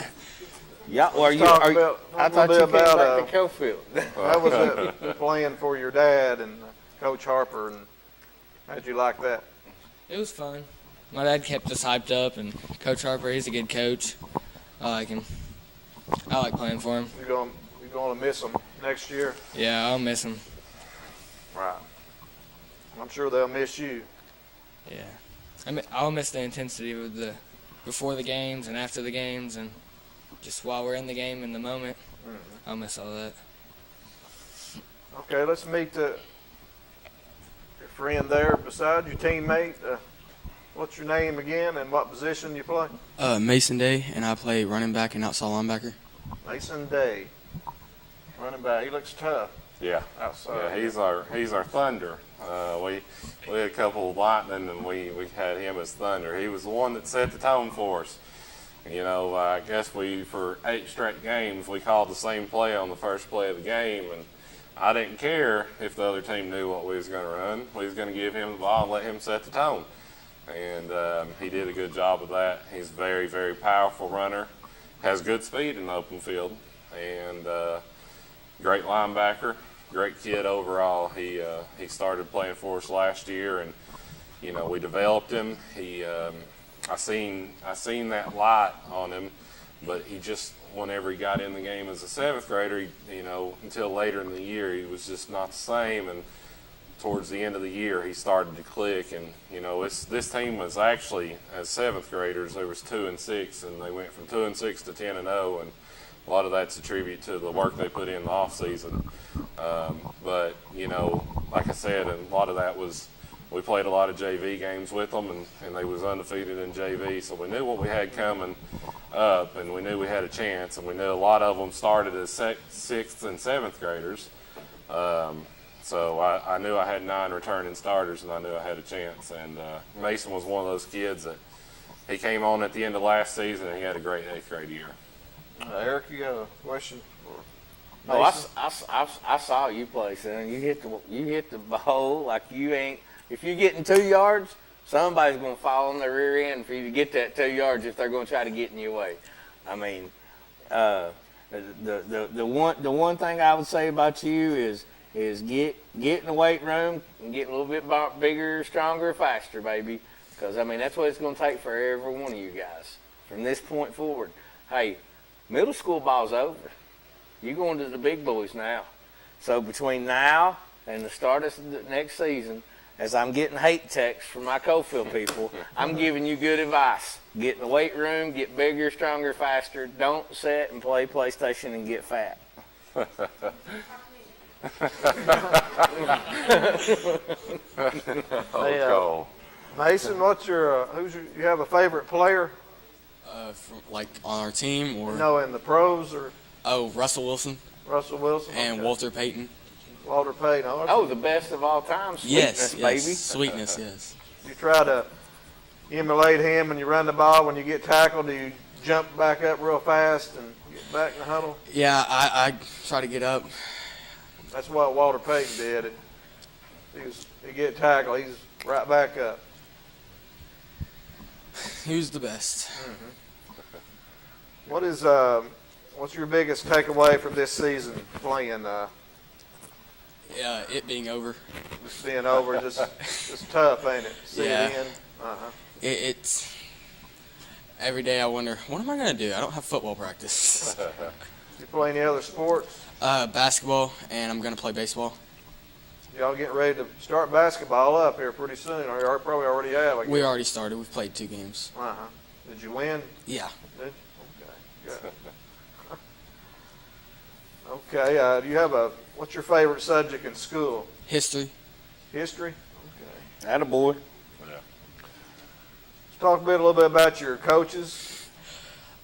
S2: I thought you came back to Coalfield.
S1: How was it playing for your dad and Coach Harper, and how'd you like that?
S17: It was fun. My dad kept us hyped up, and Coach Harper, he's a good coach. I like him. I like playing for him.
S1: You're going to miss him next year?
S17: Yeah, I'll miss him.
S1: Right. I'm sure they'll miss you.
S17: Yeah. I'll miss the intensity of before the games and after the games, and just while we're in the game in the moment. Mm-hmm. I'll miss all that.
S1: Okay, let's meet your friend there beside your teammate, What's your name again and what position you play?
S21: Mason Day, and I play running back and outside linebacker.
S1: Mason Day, running back. He looks tough.
S3: Yeah,
S1: outside.
S3: Yeah, he's our Thunder. We had a couple of Lightning, and we had him as Thunder. He was the one that set the tone for us. You know, I guess for 8 straight games, we called the same play on the first play of the game, and I didn't care if the other team knew what we was going to run. We was going to give him the ball and let him set the tone. And he did a good job of that. He's a very, very powerful runner, has good speed in the open field, and great linebacker, great kid overall. He started playing for us last year, and you know, we developed him. I seen that light on him, but he just, whenever he got in the game as a 7th grader, until later in the year, he was just not the same. And towards the end of the year, he started to click. And this team was actually, as 7th graders, there was 2-6, and they went from 2-6 to 10-0, and a lot of that's a tribute to the work they put in the off season. But like I said, and a lot of that was, we played a lot of JV games with them, and they was undefeated in JV, so we knew what we had coming up, and we knew we had a chance, and we knew a lot of them started as 6th and 7th graders. So I knew I had 9 returning starters, and I knew I had a chance. And Mason was one of those kids that he came on at the end of last season, and he had a great 8th grade year.
S1: Eric, you got a question?
S2: Oh, I saw you play, son. You hit the ball like you ain't. If you're getting 2 yards, somebody's going to fall on their rear end for you to get that 2 yards if they're going to try to get in your way. I mean, the one thing I would say about you is get in the weight room and get a little bit bigger, stronger, faster, baby. Because, I mean, that's what it's going to take for every one of you guys from this point forward. Hey, middle school ball's over. You're going to the big boys now. So between now and the start of the next season, as I'm getting hate texts from my Cofield people, I'm giving you good advice. Get in the weight room, get bigger, stronger, faster. Don't sit and play PlayStation and get fat.
S1: Hey, Mason, what's your you have a favorite player?
S21: Like on our team or?
S1: No, in the pros or?
S21: Oh, Russell Wilson.
S1: Russell Wilson.
S21: And
S1: okay.
S21: Walter Payton.
S1: Walter Payton.
S2: Oh, the best of all time. Sweetness,
S21: yes,
S2: baby.
S21: Sweetness, yes.
S1: You try to emulate him when you run the ball. When you get tackled, do you jump back up real fast and get back in the huddle?
S21: Yeah, I try to get up.
S1: That's what Walter Payton did. He get tackled, he's right back up.
S21: He was the best.
S1: Mm-hmm. What's your biggest takeaway from this season playing?
S21: Yeah, it being over.
S1: Just being over, just tough, ain't it? See
S21: yeah.
S1: it in. Uh-huh.
S21: It's every day I wonder, what am I going to do? I don't have football practice.
S1: You play any other sports?
S21: Basketball, and I'm going to play baseball.
S1: Y'all getting ready to start basketball up here pretty soon, or you probably already have. I guess.
S21: We already started. We've played 2 games.
S1: Uh-huh. Did you win?
S21: Yeah.
S1: Did you? Okay, good. Okay, do you have what's your favorite subject in school?
S21: History.
S1: History? Okay.
S2: Attaboy.
S3: Yeah.
S1: Let's talk a little bit about your coaches.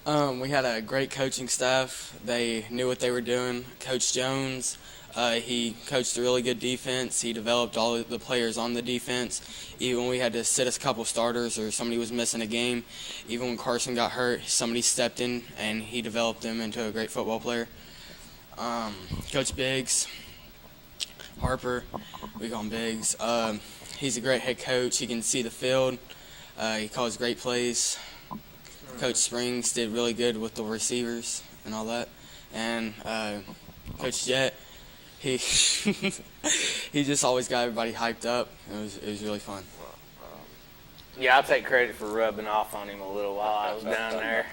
S21: We had a great coaching staff. They knew what they were doing. Coach Jones, he coached a really good defense. He developed all of the players on the defense. Even when we had to sit a couple starters or somebody was missing a game, even when Carson got hurt, somebody stepped in and he developed them into a great football player. Coach Biggs, Harper, we call him Biggs. He's a great head coach. He can see the field. He calls great plays. Coach Springs did really good with the receivers and all that. And Coach Jett, he he just always got everybody hyped up. It was really fun.
S2: Yeah, I'll take credit for rubbing off on him a little while I was down there.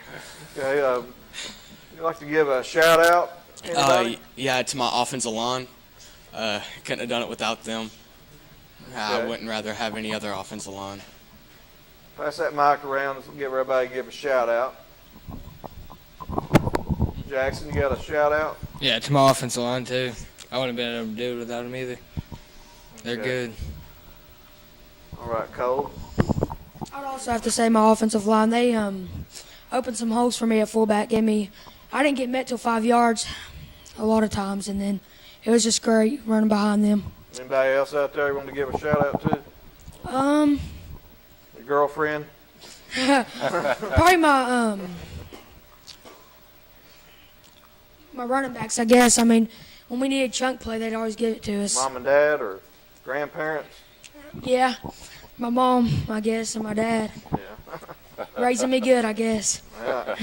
S1: Okay, you'd like to give a shout out?
S21: Yeah, to my offensive line. Couldn't have done it without them. Okay. I wouldn't rather have any other offensive line.
S1: Pass that mic around and give everybody a shout out. Jackson, you got a shout out?
S17: Yeah, to my offensive line too. I wouldn't have been able to do it without them either. They're good.
S1: All right, Cole.
S13: I'd also have to say my offensive line. They opened some holes for me at fullback. I didn't get met till 5 yards a lot of times, and then it was just great running behind them.
S1: Anybody else out there you want to give a shout out to? Your girlfriend?
S13: Probably my running backs, I guess. I mean, when we needed chunk play, they'd always give it to us.
S1: Mom and dad or grandparents?
S13: Yeah, my mom, I guess, and my dad.
S1: Yeah.
S13: Raising me good, I guess.
S1: Yeah,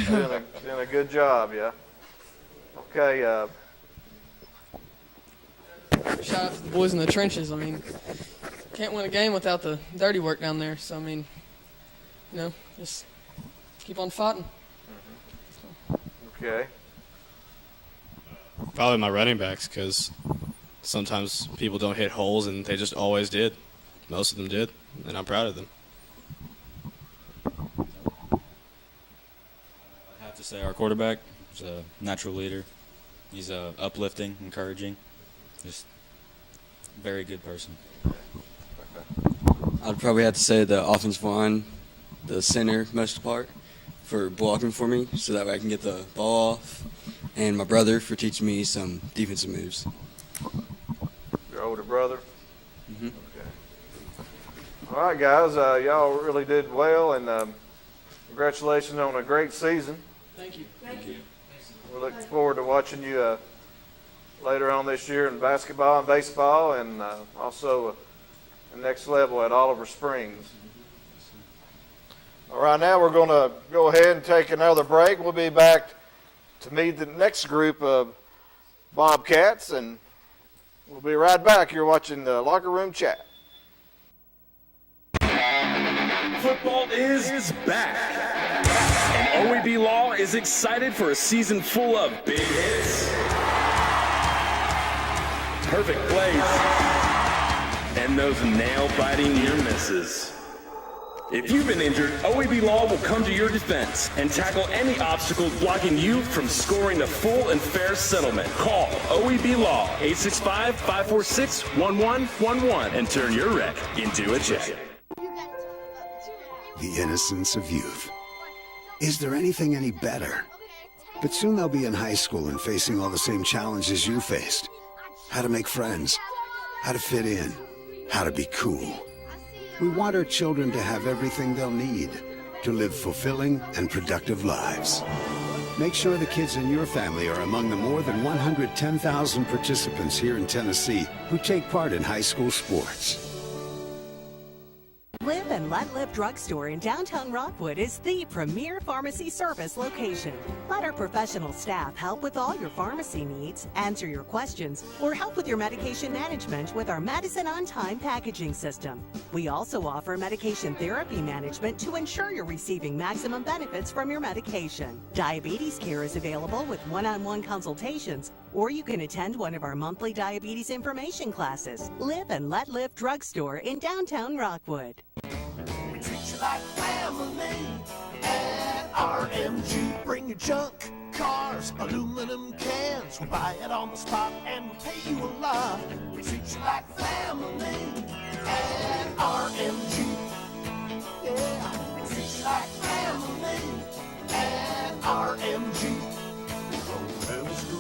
S1: doing a good job, yeah. Okay.
S20: Shout out to the boys in the trenches. I mean, can't win a game without the dirty work down there. So, I mean, just keep on fighting.
S1: Okay.
S16: Probably my running backs, because sometimes people don't hit holes, and they just always did. Most of them did, and I'm proud of them.
S18: I have to say our quarterback is a natural leader. He's uplifting, encouraging, just a very good person.
S19: I'd probably have to say the offensive line, the center most part, for blocking for me so that way I can get the ball off, and my brother for teaching me some defensive moves.
S1: Your older brother?
S19: Mm-hmm.
S1: Okay. All right, guys, y'all really did well, and congratulations on a great season.
S20: Thank you.
S19: Thank you.
S1: We look forward to watching you later on this year in basketball and baseball, and also the next level at Oliver Springs. All right, now we're going to go ahead and take another break. We'll be back to meet the next group of Bobcats, and we'll be right back. You're watching the Locker Room Chat.
S4: Football is back, and OEB Law is excited for a season full of big hits, perfect plays, and those nail-biting near misses. If you've been injured, OEB Law will come to your defense and tackle any obstacle blocking you from scoring a full and fair settlement. Call OEB Law 865-546-1111 and turn your wreck into a check.
S22: The innocence of youth. Is there anything any better? But soon they'll be in high school and facing all the same challenges you faced. How to make friends, how to fit in, how to be cool. We want our children to have everything they'll need to live fulfilling and productive lives. Make sure the kids in your family are among the more than 110,000 participants here in Tennessee who take part in high school sports.
S15: Live and Let Live Drugstore in downtown Rockwood is the premier pharmacy service location. Let our professional staff help with all your pharmacy needs, answer your questions, or help with your medication management with our Medicine on Time packaging system. We also offer medication therapy management to ensure you're receiving maximum benefits from your medication. Diabetes care is available with one-on-one consultations, or you can attend one of our monthly diabetes information classes. Live and Let Live Drugstore in downtown Rockwood.
S23: We treat you like family at RMG. Bring your junk, cars, aluminum cans. We buy it on the spot and we'll pay you a lot. We treat you like family at RMG. Yeah, we treat you like family at RMG.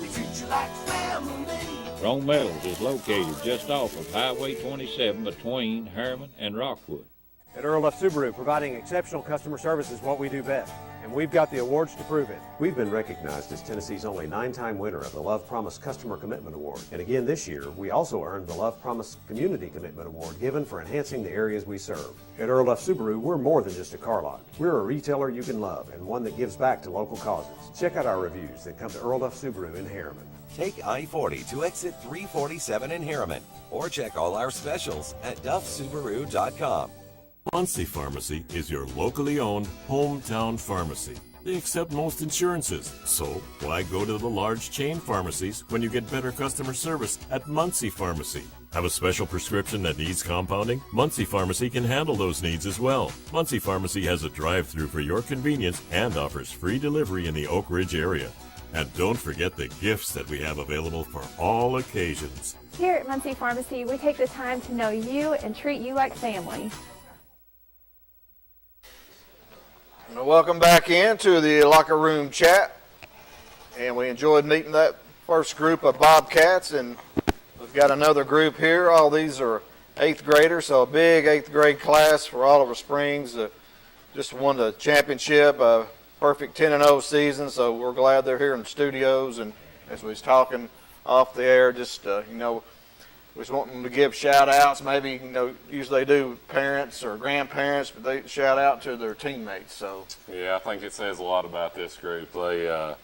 S23: We treat you like family.
S24: Rome Metals is located just off of Highway 27 between Harriman and Rockwood.
S8: At Earl F. Subaru, providing exceptional customer service is what we do best, and we've got the awards to prove it.
S9: We've been recognized as Tennessee's only 9-time winner of the Love Promise Customer Commitment Award. And again this year, we also earned the Love Promise Community Commitment Award given for enhancing the areas we serve. At Earl F. Subaru, we're more than just a car lot. We're a retailer you can love and one that gives back to local causes. Check out our reviews that come to Earl F. Subaru in Harriman.
S10: Take I-40 to exit 347 in Harriman, or check all our specials at duffsubaru.com.
S6: Muncie Pharmacy is your locally owned hometown pharmacy. They accept most insurances, so why go to the large chain pharmacies when you get better customer service at Muncie Pharmacy? Have a special prescription that needs compounding? Muncie Pharmacy can handle those needs as well. Muncie Pharmacy has a drive-thru for your convenience and offers free delivery in the Oak Ridge area. And don't forget the gifts that we have available for all occasions.
S7: Here at Muncie Pharmacy, we take the time to know you and treat you like family.
S1: Well, welcome back into the locker room chat. And we enjoyed meeting that first group of Bobcats, and we've got another group here. All these are 8th graders, so a big 8th grade class for Oliver Springs. Just won the championship, a perfect 10-0 season, so we're glad they're here in the studios. And as we was talking off the air, just, we just want them to give shout-outs. Maybe, usually they do parents or grandparents, but they shout out to their teammates. So
S3: yeah, I think it says a lot about this group. They,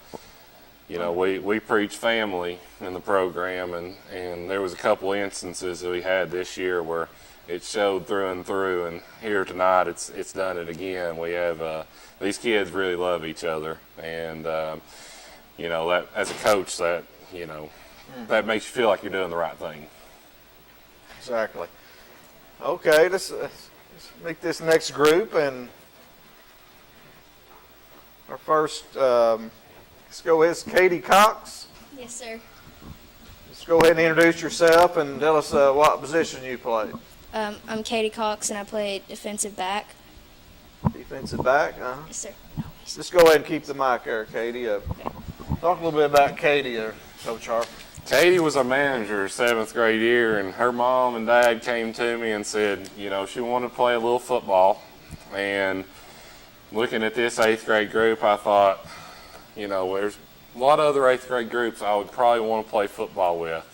S3: we preach family in the program, and there was a couple instances that we had this year where it showed through and through. And here tonight, it's done it again. We have these kids really love each other, and that as a coach, that that makes you feel like you're doing the right thing.
S1: Exactly. Okay, let's make this next group, and our first, let's go with Katie Cox.
S5: Yes, sir.
S1: Let's go ahead and introduce yourself and tell us what position you play.
S5: I'm Katie Cox, and I play defensive back.
S1: Defensive back?
S5: Yes, sir.
S1: Just go ahead and keep the mic there, Katie. Talk a little bit about Katie, Coach Harper.
S3: Katie was our manager 7th grade year, and her mom and dad came to me and said, she wanted to play a little football. And looking at this 8th grade group, I thought, there's a lot of other 8th grade groups I would probably want to play football with.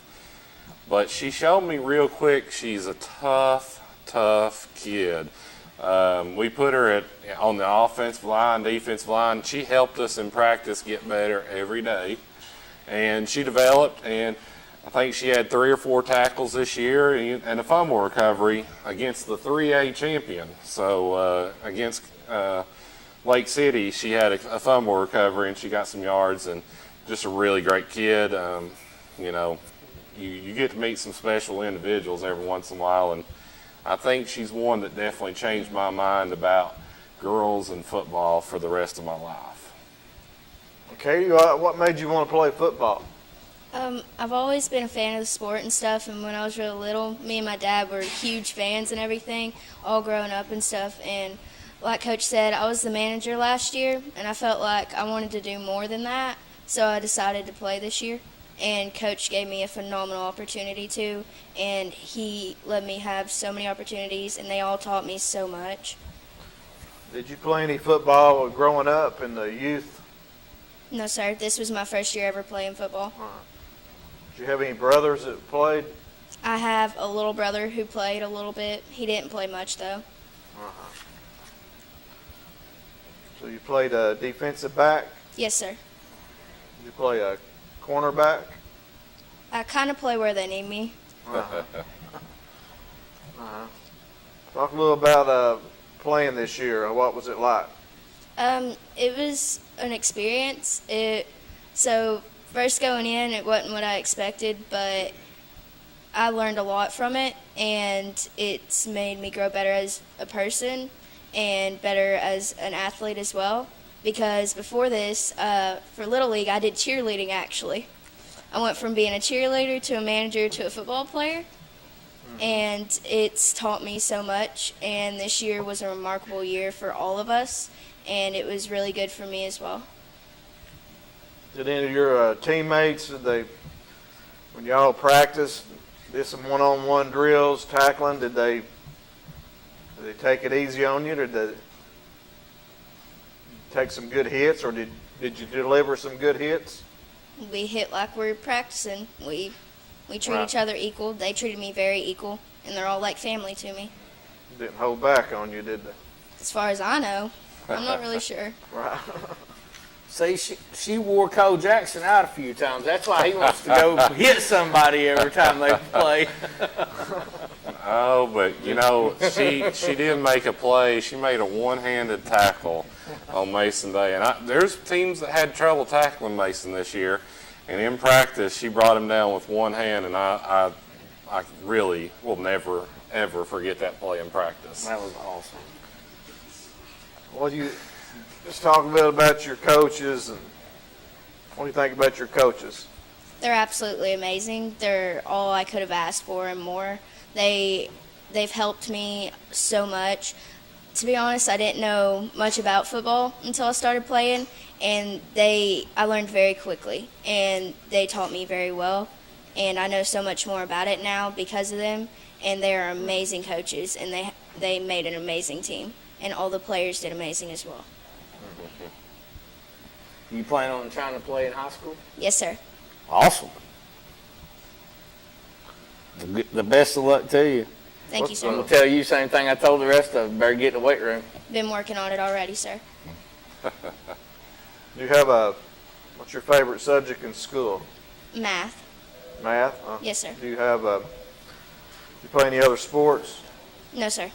S3: But she showed me real quick she's a tough kid. We put her on the offensive line, defensive line. She helped us in practice get better every day. And she developed, and I think she had 3 or 4 tackles this year and a fumble recovery against the 3A champion. So against Lake City, she had a fumble recovery, and she got some yards, and just a really great kid. You get to meet some special individuals every once in a while, and I think she's one that definitely changed my mind about girls and football for the rest of my life.
S1: Katie, what made you want to play football?
S5: I've always been a fan of the sport and stuff, and when I was really little, me and my dad were huge fans and everything, all growing up and stuff. And like Coach said, I was the manager last year, and I felt like I wanted to do more than that, so I decided to play this year. And Coach gave me a phenomenal opportunity to, and he let me have so many opportunities, and they all taught me so much.
S1: Did you play any football growing up in the youth?
S5: No, sir. This was my first year ever playing football.
S1: Did you have any brothers that played?
S5: I have a little brother who played a little bit. He didn't play much, though.
S1: So you played a defensive back?
S5: Yes, sir.
S1: You play a cornerback?
S5: I kind of play where they need me.
S1: Talk a little about playing this year. What was it like?
S5: It was an experience. So first going in, it wasn't what I expected, but I learned a lot from it, and it's made me grow better as a person and better as an athlete as well. Because before this, for Little League, I did cheerleading, actually. I went from being a cheerleader to a manager to a football player, and it's taught me so much. And this year was a remarkable year for all of us, and it was really good for me as well.
S1: Did any of your teammates, when y'all practiced, did some one-on-one drills, tackling, did they take it easy on you? Did they take some good hits, or did you deliver some good hits?
S5: We hit like we're practicing. We treat each other equal. They treated me very equal, and they're all like family to me.
S1: Didn't hold back on you, did they?
S5: As far as I know. I'm not really sure.
S1: Right.
S2: See, she wore Cole Jackson out a few times. That's why he wants to go hit somebody every time they play.
S3: Oh, but she did make a play. She made a one-handed tackle on Mason Day, and there's teams that had trouble tackling Mason this year, and in practice she brought him down with one hand, and I really will never ever forget that play in practice.
S2: That was awesome.
S1: Well, you just talk a bit about your coaches, and what do you think about your coaches?
S5: They're absolutely amazing. They're all I could have asked for and more. They've helped me so much. to be honest, I didn't know much about football until I started playing, and I learned very quickly, and they taught me very well, and I know so much more about it now because of them, and they are amazing coaches, and they made an amazing team, and all the players did amazing as well.
S2: You plan on trying to play in high school?
S5: Yes, sir.
S2: Awesome. The best of luck to you.
S5: Thank you, sir.
S2: I'm going to tell you the same thing I told the rest of them. Better get in the weight room.
S5: Been working on it already, sir.
S1: Do you have what's your favorite subject in school?
S5: Math.
S1: Math?
S5: Yes, sir.
S1: Do you you play any other sports?
S5: No, sir.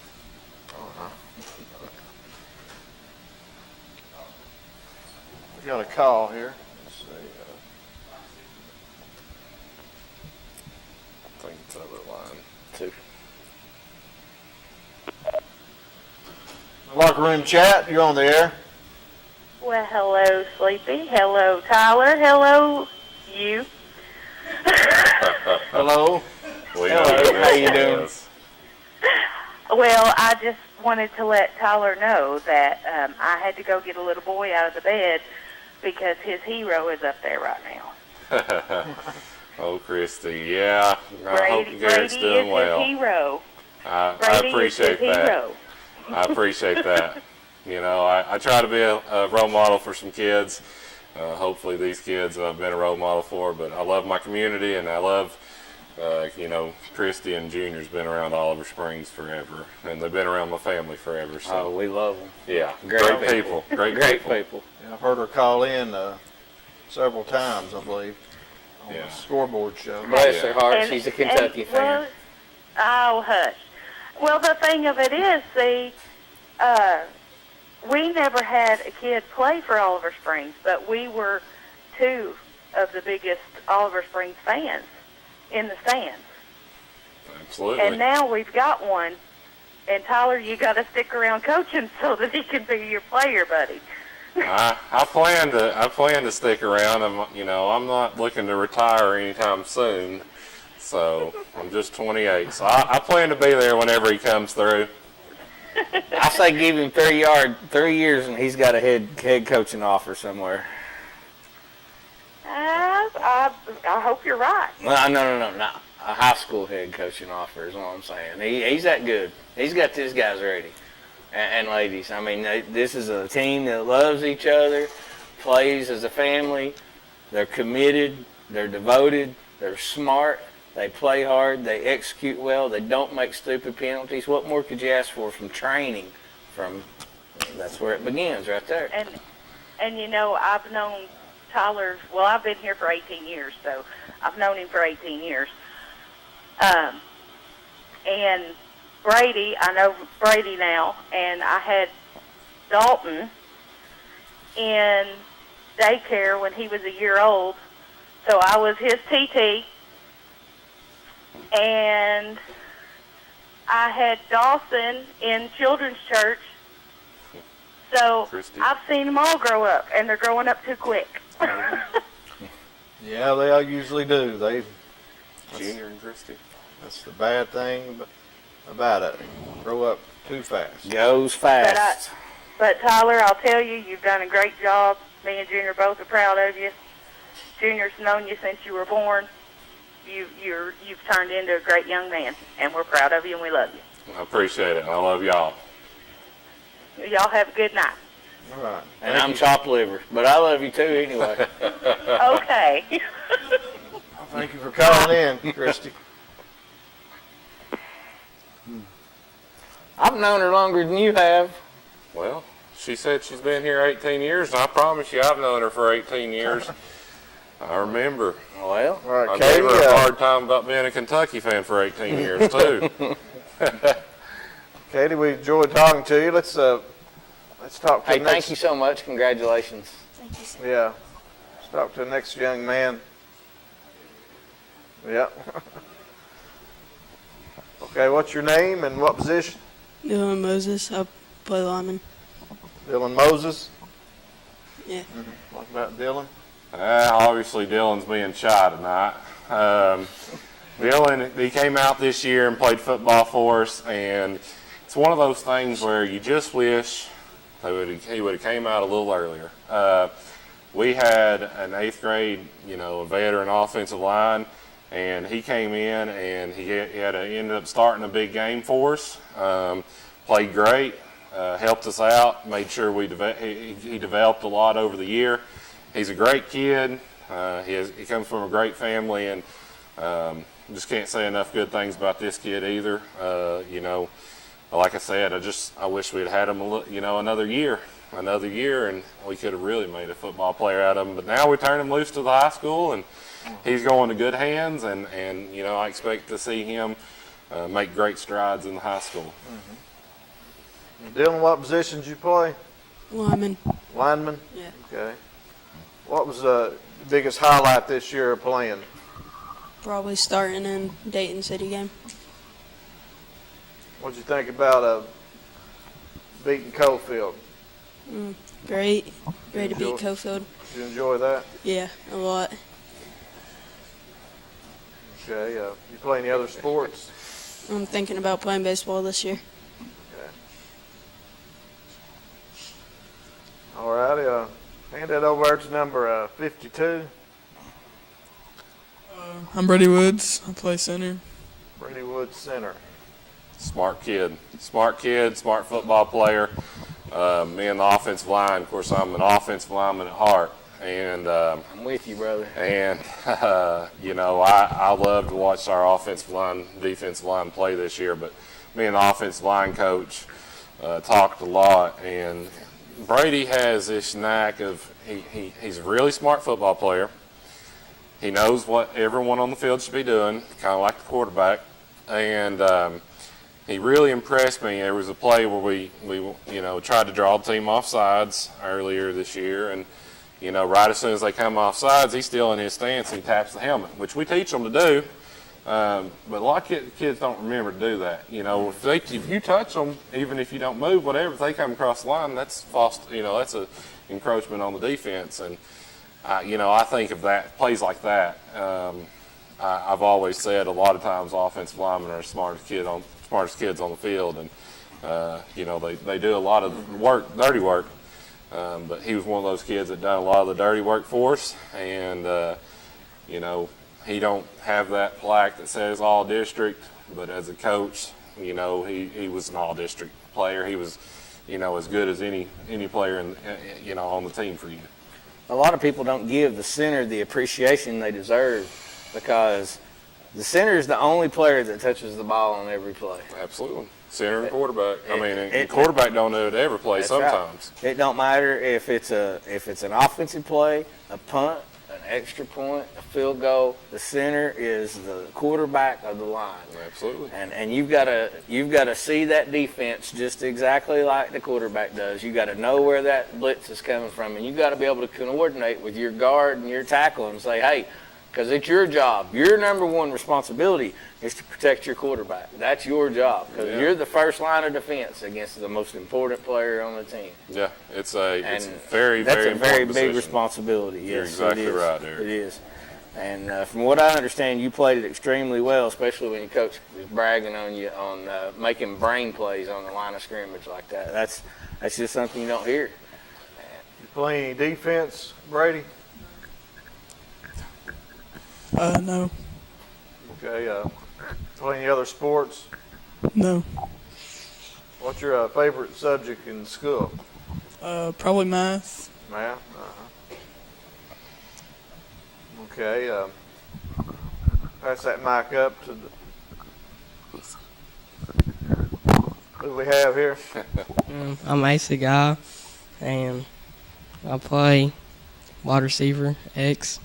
S1: We got a call here. Let's see.
S3: I think it's other line.
S2: 2.
S1: Locker room chat, you're on the air.
S11: Well, hello, Sleepy. Hello, Tyler. Hello, you.
S1: Hello.
S2: Hello. How you doing?
S11: Well, I just wanted to let Tyler know that I had to go get a little boy out of the bed because his hero is up there right now.
S3: Oh, Christy, yeah. I hope Garrett's doing well.
S11: Brady is his hero.
S3: I appreciate that. I appreciate that. You know, I try to be a role model for some kids. Hopefully these kids I've been a role model for, but I love my community, and I love, Christy and Junior's been around Oliver Springs forever, and they've been around my family forever. So
S2: we love them.
S3: Yeah,
S2: Great
S3: people. Great people.
S1: Yeah, I've heard her call in several times, I believe, on the scoreboard show.
S2: Bless her heart, she's a Kentucky fan.
S11: Oh, hush. Well, the thing of it is, we never had a kid play for Oliver Springs, but we were 2 of the biggest Oliver Springs fans in the stands.
S3: Absolutely.
S11: And now we've got one. And Tyler, you got to stick around coaching so that he can be your player, buddy.
S3: I plan to stick around. I'm not looking to retire anytime soon. So I'm just 28. So I plan to be there whenever he comes through.
S2: I say give him 3 years, and he's got a head coaching offer somewhere.
S11: I hope you're right.
S2: Well, no. A high school head coaching offer is what I'm saying. He's that good. He's got these guys ready. And ladies, I mean, this is a team that loves each other, plays as a family. They're committed. They're devoted. They're smart. They play hard. They execute well. They don't make stupid penalties. What more could you ask for from training? That's where it begins, right there.
S11: And I've known Tyler. Well, I've been here for 18 years, so I've known him for 18 years. And Brady, I know Brady now, and I had Dalton in daycare when he was a year old, so I was his TT. And I had Dawson in children's church, so I've seen them all grow up, and they're growing up too quick.
S1: Yeah, they usually do.
S3: Junior and Christy.
S1: That's the bad thing about it. They grow up too fast.
S2: Goes fast.
S11: But Tyler, I'll tell you, you've done a great job. Me and Junior both are proud of you. Junior's known you since you were born. You've turned into a great young man, and we're proud of you, and we love you.
S3: I appreciate it. I love y'all.
S11: Y'all have a good night.
S1: All right.
S2: And I'm chopped liver, but I love you too anyway.
S11: Okay.
S1: Thank you for calling in, Christy.
S2: I've known her longer than you have.
S3: Well, she said she's been here 18 years, and I promise you I've known her for 18 years. I remember.
S2: Well,
S1: all right,
S3: I
S1: Katie,
S3: gave her a hard time about being a Kentucky fan for 18 years, too.
S1: Katie, we enjoyed talking to you. Let's talk to
S2: Hey,
S1: the next.
S2: thank you so much. Congratulations.
S5: Thank you, sir.
S1: Yeah. Let's talk to the next young man. Yeah. Okay, what's your name and what position?
S12: Dylan Moses. I play lineman.
S1: Dylan Moses?
S12: Yeah.
S1: What about Dylan?
S3: Obviously, Dylan's being shy tonight. Dylan, he came out this year and played football for us, and it's one of those things where you just wish he would have came out a little earlier. We had an 8th grade, a veteran offensive line, and he came in and he ended up starting a big game for us. Played great, helped us out, made sure he developed a lot over the year. He's a great kid. He comes from a great family, and just can't say enough good things about this kid either. Like I said, I wish we'd had him another year, and we could have really made a football player out of him. But now we turn him loose to the high school, and he's going to good hands, and I expect to see him make great strides in the high school.
S1: Dylan, what positions you play?
S12: Lineman.
S1: Lineman?
S12: Yeah.
S1: Okay. What was the biggest highlight this year of playing?
S12: Probably starting in Dayton City game.
S1: What'd you think about beating Cofield?
S12: Great. Great to beat Cofield.
S1: Did you enjoy that?
S12: Yeah, a lot.
S1: Okay. You play any other sports?
S12: I'm thinking about playing baseball this year.
S1: Okay. All righty. Hand that over to number 52.
S20: I'm Brady Woods. I play center.
S1: Brady Woods, center.
S3: Smart kid, smart football player. Me and the offensive line, of course, I'm an offensive lineman at heart. And
S2: I'm with you, brother.
S3: And, I love to watch our defensive line play this year. But me and the offensive line coach talked a lot. And Brady has this knack of he's a really smart football player. He knows what everyone on the field should be doing, kind of like the quarterback. And he really impressed me. There was a play where we tried to draw the team off sides earlier this year. And, right as soon as they come off sides, he's still in his stance and he taps the helmet, which we teach them to do. But a lot of kids don't remember to do that. If you touch them, even if you don't move, whatever, if they come across the line, that's false. That's a encroachment on the defense. And I think of plays like that. I've always said a lot of times offensive linemen are the smartest kids on the field, and they do a lot of dirty work. But he was one of those kids that done a lot of the dirty work for us, and he don't have that plaque that says all district, but as a coach, he was an all district player. He was, as good as any player on the team for you.
S2: A lot of people don't give the center the appreciation they deserve because the center is the only player that touches the ball on every play.
S3: Absolutely. Center and quarterback. And quarterback don't know to ever play sometimes.
S2: Right. It don't matter if it's an offensive play, a punt, an extra point, a field goal. The center is the quarterback of the line.
S3: Absolutely.
S2: And you've got to see that defense just exactly like the quarterback does. You got to know where that blitz is coming from, and you got to be able to coordinate with your guard and your tackle and say, hey, because it's your job. Your number one responsibility is to protect your quarterback. That's your job because you're the first line of defense against the most important player on the team.
S3: Yeah, it's very, very
S2: that's a very
S3: important
S2: big responsibility.
S3: You're
S2: yes,
S3: exactly
S2: it is.
S3: right, Derek.
S2: It is. And from what I understand, you played it extremely well, especially when your coach was bragging on you on making brain plays on the line of scrimmage like that. That's just something you don't hear.
S1: You play any defense, Brady?
S12: No.
S1: Okay. Play any other sports?
S12: No.
S1: What's your favorite subject in school?
S12: Probably math.
S1: Math? Uh-huh. Okay. Pass that mic up to who we have here.
S13: I'm Asa Guy, and I play wide receiver, X.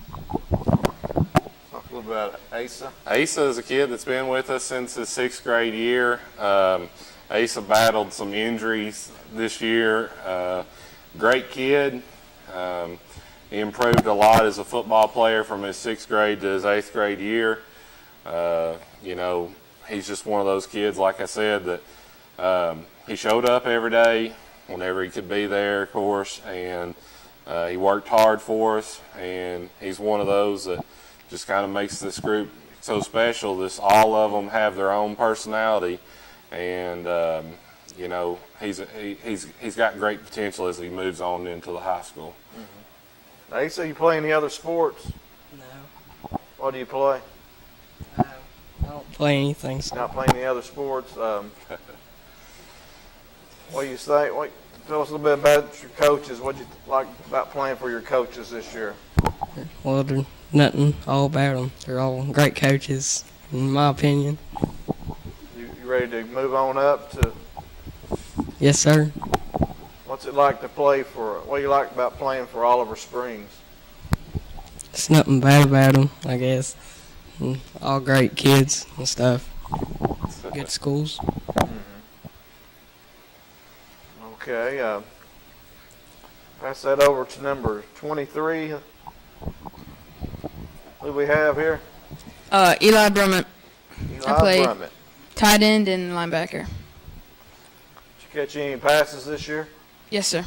S1: Talk a little about Asa.
S3: Asa is a kid that's been with us since his 6th grade year. Asa battled some injuries this year. Great kid. He improved a lot as a football player from his 6th grade to his 8th grade year. He's just one of those kids, like I said, that he showed up every day whenever he could be there, of course, and he worked hard for us, and he's one of those that just kind of makes this group so special. All of them have their own personality, and you know, he's got great potential as he moves on into the high school.
S1: Now, you say you play any other sports?
S13: No.
S1: What do you play?
S13: I don't play anything. So.
S1: Not playing any other sports. What do you think? Tell us a little bit about your coaches. What do you like about playing for your coaches this year?
S13: Well, there's nothing all about them. They're all great coaches, in my opinion.
S1: You ready to move on up to?
S13: Yes, sir.
S1: What's it like to play for? What do you like about playing for Oliver Springs?
S13: It's nothing bad about them, I guess. All great kids and stuff. Good schools.
S1: Okay. Pass that over to number 23. Who do we have here?
S14: Eli Brummett. I play
S1: Brummett.
S14: tight end and linebacker.
S1: Did you catch any passes this year?
S14: Yes, sir.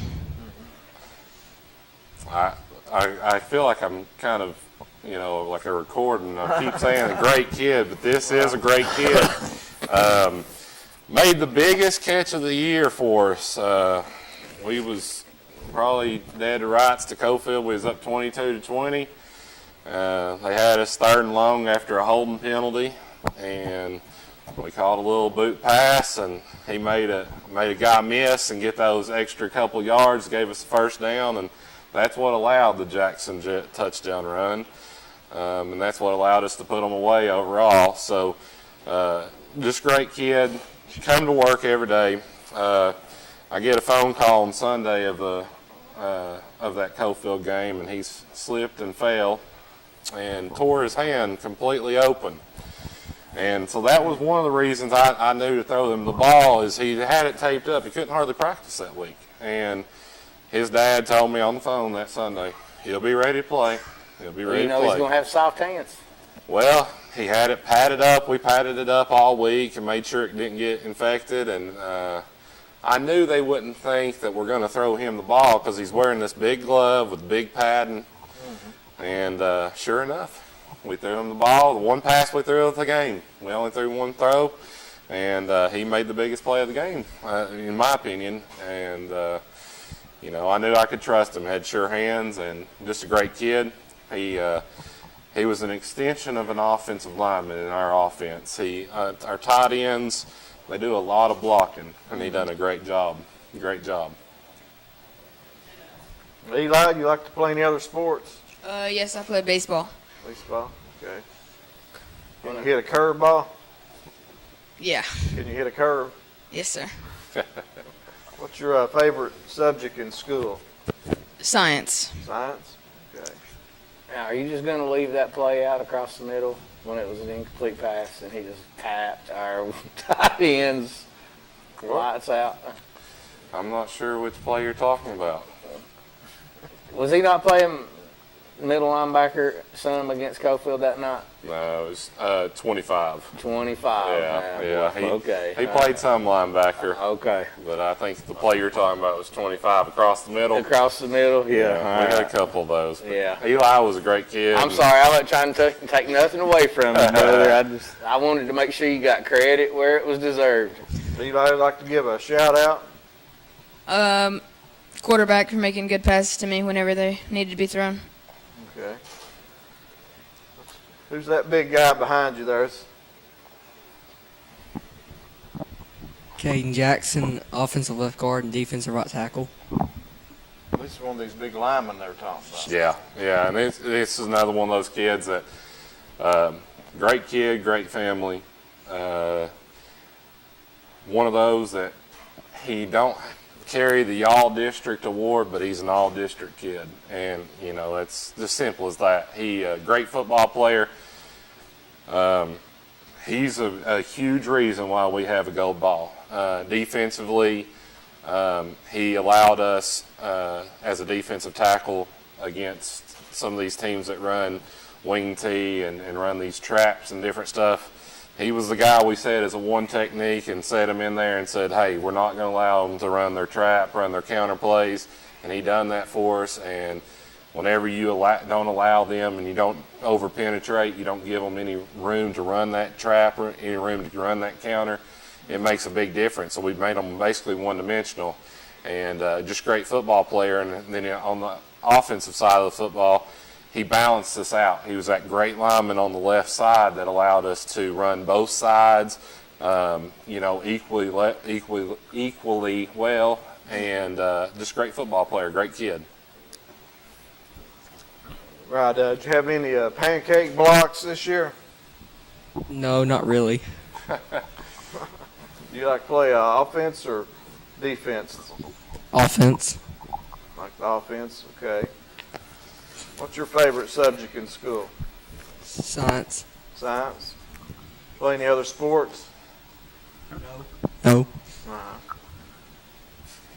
S3: I feel like I'm kind of, you know, like a recording. I keep saying a great kid, but this is a great kid. Made the biggest catch of the year for us. We was probably dead to rights to Cofield. We was up 22-20. They had us 3rd and long after a holding penalty, and we called a little boot pass, and he made a guy miss and get those extra couple yards, gave us the 1st down, and that's what allowed the Jackson Jet touchdown run, and that's what allowed us to put them away overall. So just great kid. Come to work every day. I get a phone call on Sunday of that Cofield game, and he's slipped and fell and tore his hand completely open. And so that was one of the reasons I knew to throw him the ball, is he had it taped up. He couldn't hardly practice that week. And his dad told me on the phone that Sunday, he'll be ready to play. He'll be ready to play.
S2: He's going to have soft hands.
S3: Well, he had it padded up. We padded it up all week and made sure it didn't get infected. And I knew they wouldn't think that we're going to throw him the ball because he's wearing this big glove with big padding. And sure enough, we threw him the ball. The one pass we threw of the game. We only threw one throw, and he made the biggest play of the game, in my opinion. And, you know, I knew I could trust him. Had sure hands and just a great kid. He was an extension of an offensive lineman in our offense. Our tight ends, they do a lot of blocking, and he done a great job. Great job.
S1: Eli, you like to play any other sports?
S14: Yes, I play baseball.
S1: Baseball, okay. Can you hit a curveball?
S14: Yeah.
S1: Can you hit a curve?
S14: Yes, sir.
S1: What's your favorite subject in school?
S14: Science.
S1: Science? Okay.
S2: Now, are you just going to leave that play out across the middle when it was an incomplete pass and he just tapped our tight ends lights out?
S3: I'm not sure which play you're talking about.
S2: Was he not playing middle linebacker some against Cofield that night?
S3: No, it was 25.
S2: 25.
S3: Yeah. He played some linebacker.
S2: Okay.
S3: But I think the play you're talking about was 25 across the middle.
S2: Across the middle, yeah.
S3: We had a couple of those.
S2: Yeah.
S3: Eli was a great kid.
S2: I'm sorry, I wasn't trying to take nothing away from him, brother. I wanted to make sure you got credit where it was deserved.
S1: Eli, like to give a shout out?
S14: Quarterback for making good passes to me whenever they needed to be thrown.
S1: Okay. Who's that big guy behind you there?
S13: Caden Jackson, offensive left guard and defensive right tackle.
S1: This is one of these big linemen they're talking
S3: Yeah,
S1: about.
S3: and this is another one of those kids that, great kid, great family. One of those that he don't carry the all-district award, but he's an all-district kid, and you know it's just simple as that. He a great football player. He's a huge reason why we have a gold ball. Defensively, he allowed us as a defensive tackle against some of these teams that run wing tee and run these traps and different stuff. He was the guy we said as a one technique and set him in there and said, hey, we're not going to allow them to run their trap, run their counter plays. And he done that for us. And whenever you don't allow them and you don't over penetrate, you don't give them any room to run that trap or any room to run that counter, it makes a big difference. So we've made him basically one-dimensional, and just great football player. And then on the offensive side of the football, he balanced us out. He was that great lineman on the left side that allowed us to run both sides, equally well, and just great football player, great kid.
S1: Right. Did you have any pancake blocks this year?
S13: No, not really.
S1: Do you like to play offense or defense?
S13: Offense.
S1: Like the offense, okay. What's your favorite subject in school?
S13: Science.
S1: Science. Play any other sports?
S13: No.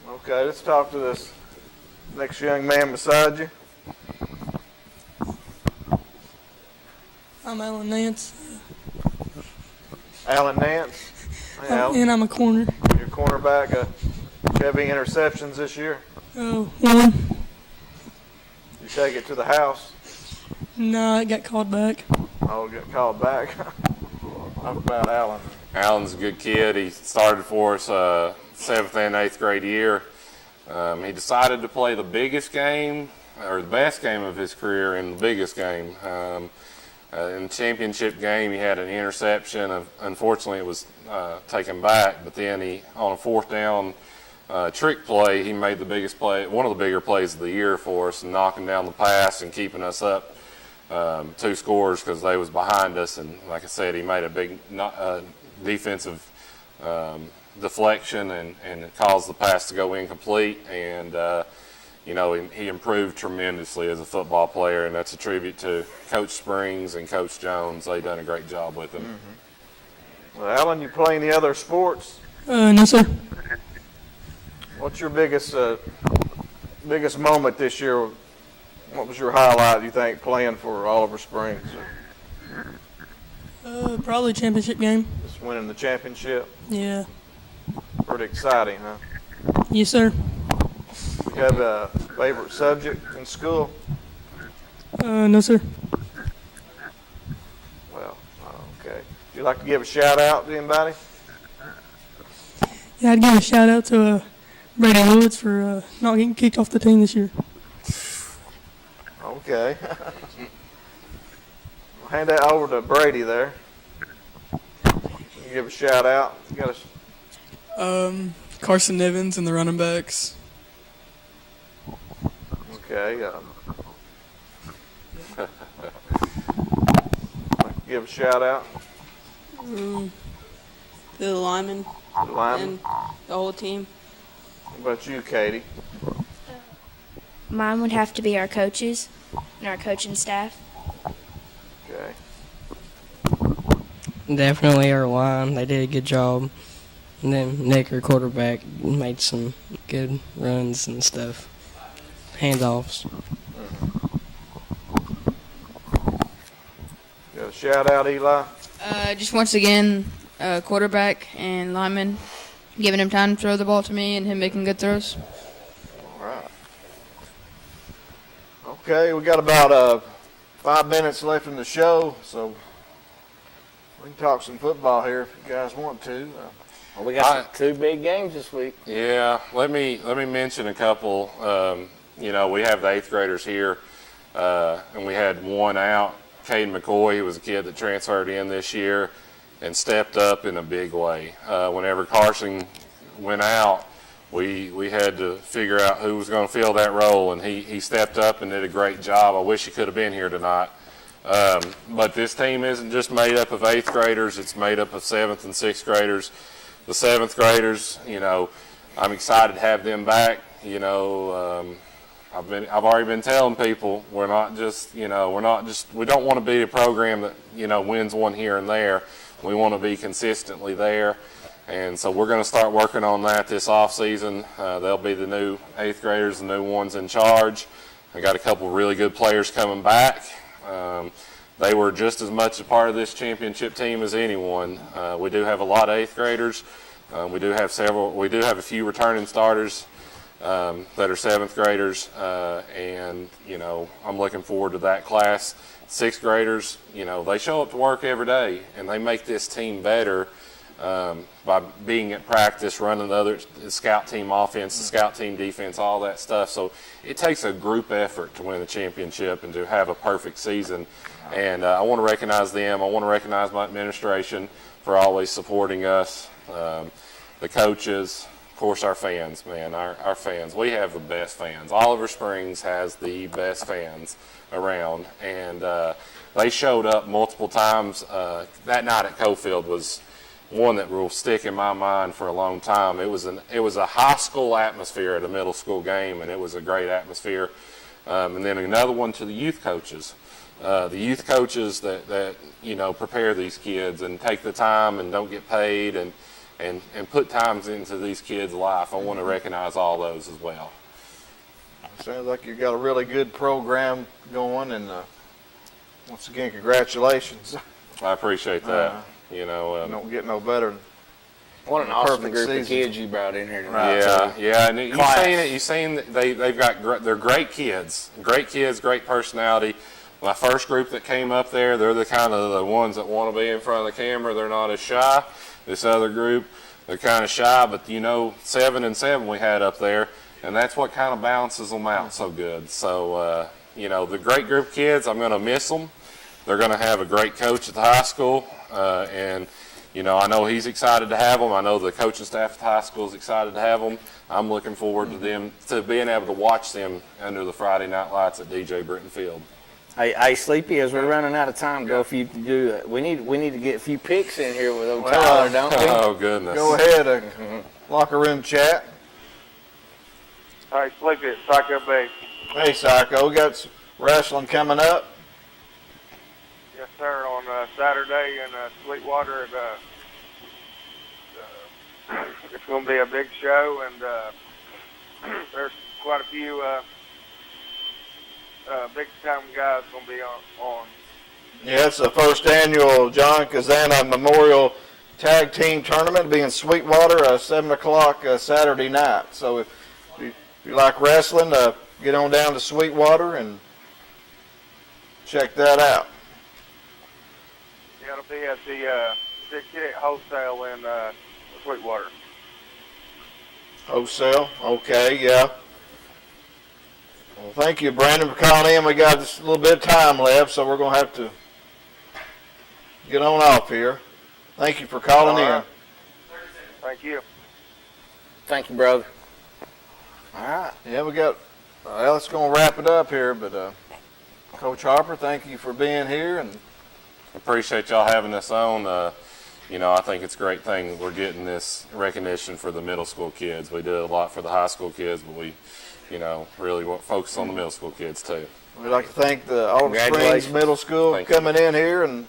S1: Okay, let's talk to this next young man beside you.
S12: I'm Alan Nance.
S1: Alan Nance. Hey, Alan.
S12: And I'm a corner.
S1: Your cornerback. Do you have any interceptions this year?
S12: One.
S1: You take it to the house?
S12: No, it got called back.
S1: Oh, get called back. How about Alan?
S3: Alan's a good kid. He started for us 7th and 8th grade year. He decided to play the biggest game, or the best game of his career in the biggest game. In the championship game, he had an interception. Unfortunately, it was taken back, but then on a 4th down trick play, he made the biggest play, one of the bigger plays of the year for us, and knocking down the pass and keeping us up 2 scores because they was behind us. And like I said, he made a big defensive deflection and it caused the pass to go incomplete. And he improved tremendously as a football player, and that's a tribute to Coach Springs and Coach Jones. They done a great job with him.
S1: Mm-hmm. Well, Alan, you play any other sports?
S12: No, sir.
S1: What's your biggest moment this year? What was your highlight, you think, playing for Oliver Springs?
S12: Probably championship game.
S1: Just winning the championship?
S12: Yeah.
S1: Pretty exciting, huh?
S12: Yes, sir.
S1: You have a favorite subject in school?
S12: No, sir.
S1: Well, okay. Would you like to give a shout out to anybody?
S12: Yeah, I'd give a shout out to Brady Woods for not getting kicked off the team this year.
S1: Okay. I'll hand that over to Brady there. You give a shout out. You got
S20: Carson Nevins and the running backs.
S1: Okay. Give a shout out.
S12: The linemen.
S1: The linemen.
S12: And the whole team.
S1: What about you, Katie?
S5: Mine would have to be our coaches and our coaching staff.
S1: Okay.
S13: Definitely our line. They did a good job. And then Nick, our quarterback, made some good runs and stuff. Handoffs.
S1: Got a shout out, Eli?
S14: Just once again, quarterback and lineman, giving him time to throw the ball to me and him making good throws.
S1: All right. Okay, we got about 5 minutes left in the show, so we can talk some football here if you guys want to.
S2: Well, we got 2 big games this week.
S3: Yeah, let me mention a couple. We have the 8th graders here, and we had one out. Caden McCoy, he was a kid that transferred in this year and stepped up in a big way. Whenever Carson went out, we had to figure out who was going to fill that role, and he stepped up and did a great job. I wish he could have been here tonight. But this team isn't just made up of 8th graders, it's made up of 7th and 6th graders. The 7th graders, I'm excited to have them back. I've already been telling people we don't want to be a program that, wins one here and there. We want to be consistently there. And so we're going to start working on that this off season. They'll be the new 8th graders, the new ones in charge. I got a couple really good players coming back. They were just as much a part of this championship team as anyone. We do have a lot of 8th graders. We do have a few returning starters that are 7th graders, and I'm looking forward to that class. 6th graders, they show up to work every day and they make this team better. by being at practice, running the scout team offense, the scout team defense, all that stuff. So it takes a group effort to win a championship and to have a perfect season. And I want to recognize them. I want to recognize my administration for always supporting us, the coaches, of course, our fans, man, our fans. We have the best fans. Oliver Springs has the best fans around, and they showed up multiple times. That night at Cofield was one that will stick in my mind for a long time. It was a high school atmosphere at a middle school game, and it was a great atmosphere. And then another one to the youth coaches. The youth coaches that prepare these kids and take the time and don't get paid and put times into these kids' life. I want to recognize all those as well.
S1: Sounds like you've got a really good program going, and once again, congratulations.
S3: I appreciate that.
S1: Don't get no better than
S2: what an awesome group of kids you brought in here tonight.
S3: Yeah, and you've seen they've got they're great kids, great personality. My first group that came up there, they're the kind of the ones that want to be in front of the camera. They're not as shy. This other group, they're kind of shy, but 7 and 7 we had up there, and that's what kind of balances them out so good. So, the great group of kids, I'm going to miss them. They're going to have a great coach at the high school, and I know he's excited to have them. I know the coaching staff at the high school is excited to have them. I'm looking forward to being able to watch them under the Friday night lights at DJ Britton Field.
S2: Hey, Sleepy, as we're running out of time, we need to get a few picks in here with old Tyler, don't we?
S3: Oh, goodness.
S1: Go ahead, locker room chat.
S16: Hey, Sleepy, it's Psycho Bay.
S1: Hey, Psycho, we got some wrestling coming up.
S16: Yes, sir, on Saturday in Sweetwater. It's going to be a big show, and there's quite a few big-time guys going to be on.
S1: Yeah, it's the first annual John Kazana Memorial Tag Team Tournament. It'll be in Sweetwater, 7 o'clock Saturday night. So if you like wrestling, get on down to Sweetwater and check that out.
S16: Yeah, it'll be at the Big Kid Wholesale in Sweetwater.
S1: Wholesale? Okay, yeah. Well, thank you, Brandon, for calling in. We got just a little bit of time left, so we're going to have to get on off here. Thank you for calling in.
S16: Thank you.
S2: Thank you, brother. All right.
S1: Yeah, it's going to wrap it up here, but Coach Harper, thank you for being here. And
S3: appreciate y'all having us on. I think it's a great thing we're getting this recognition for the middle school kids. We did a lot for the high school kids, but we really want to focus on the middle school kids too.
S1: We'd like to thank the Oliver Springs Middle School coming in here, and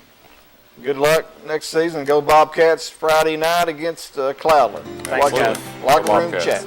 S1: good luck next season. Go Bobcats Friday night against Cloudland.
S2: Thanks, guys.
S1: Locker room chat.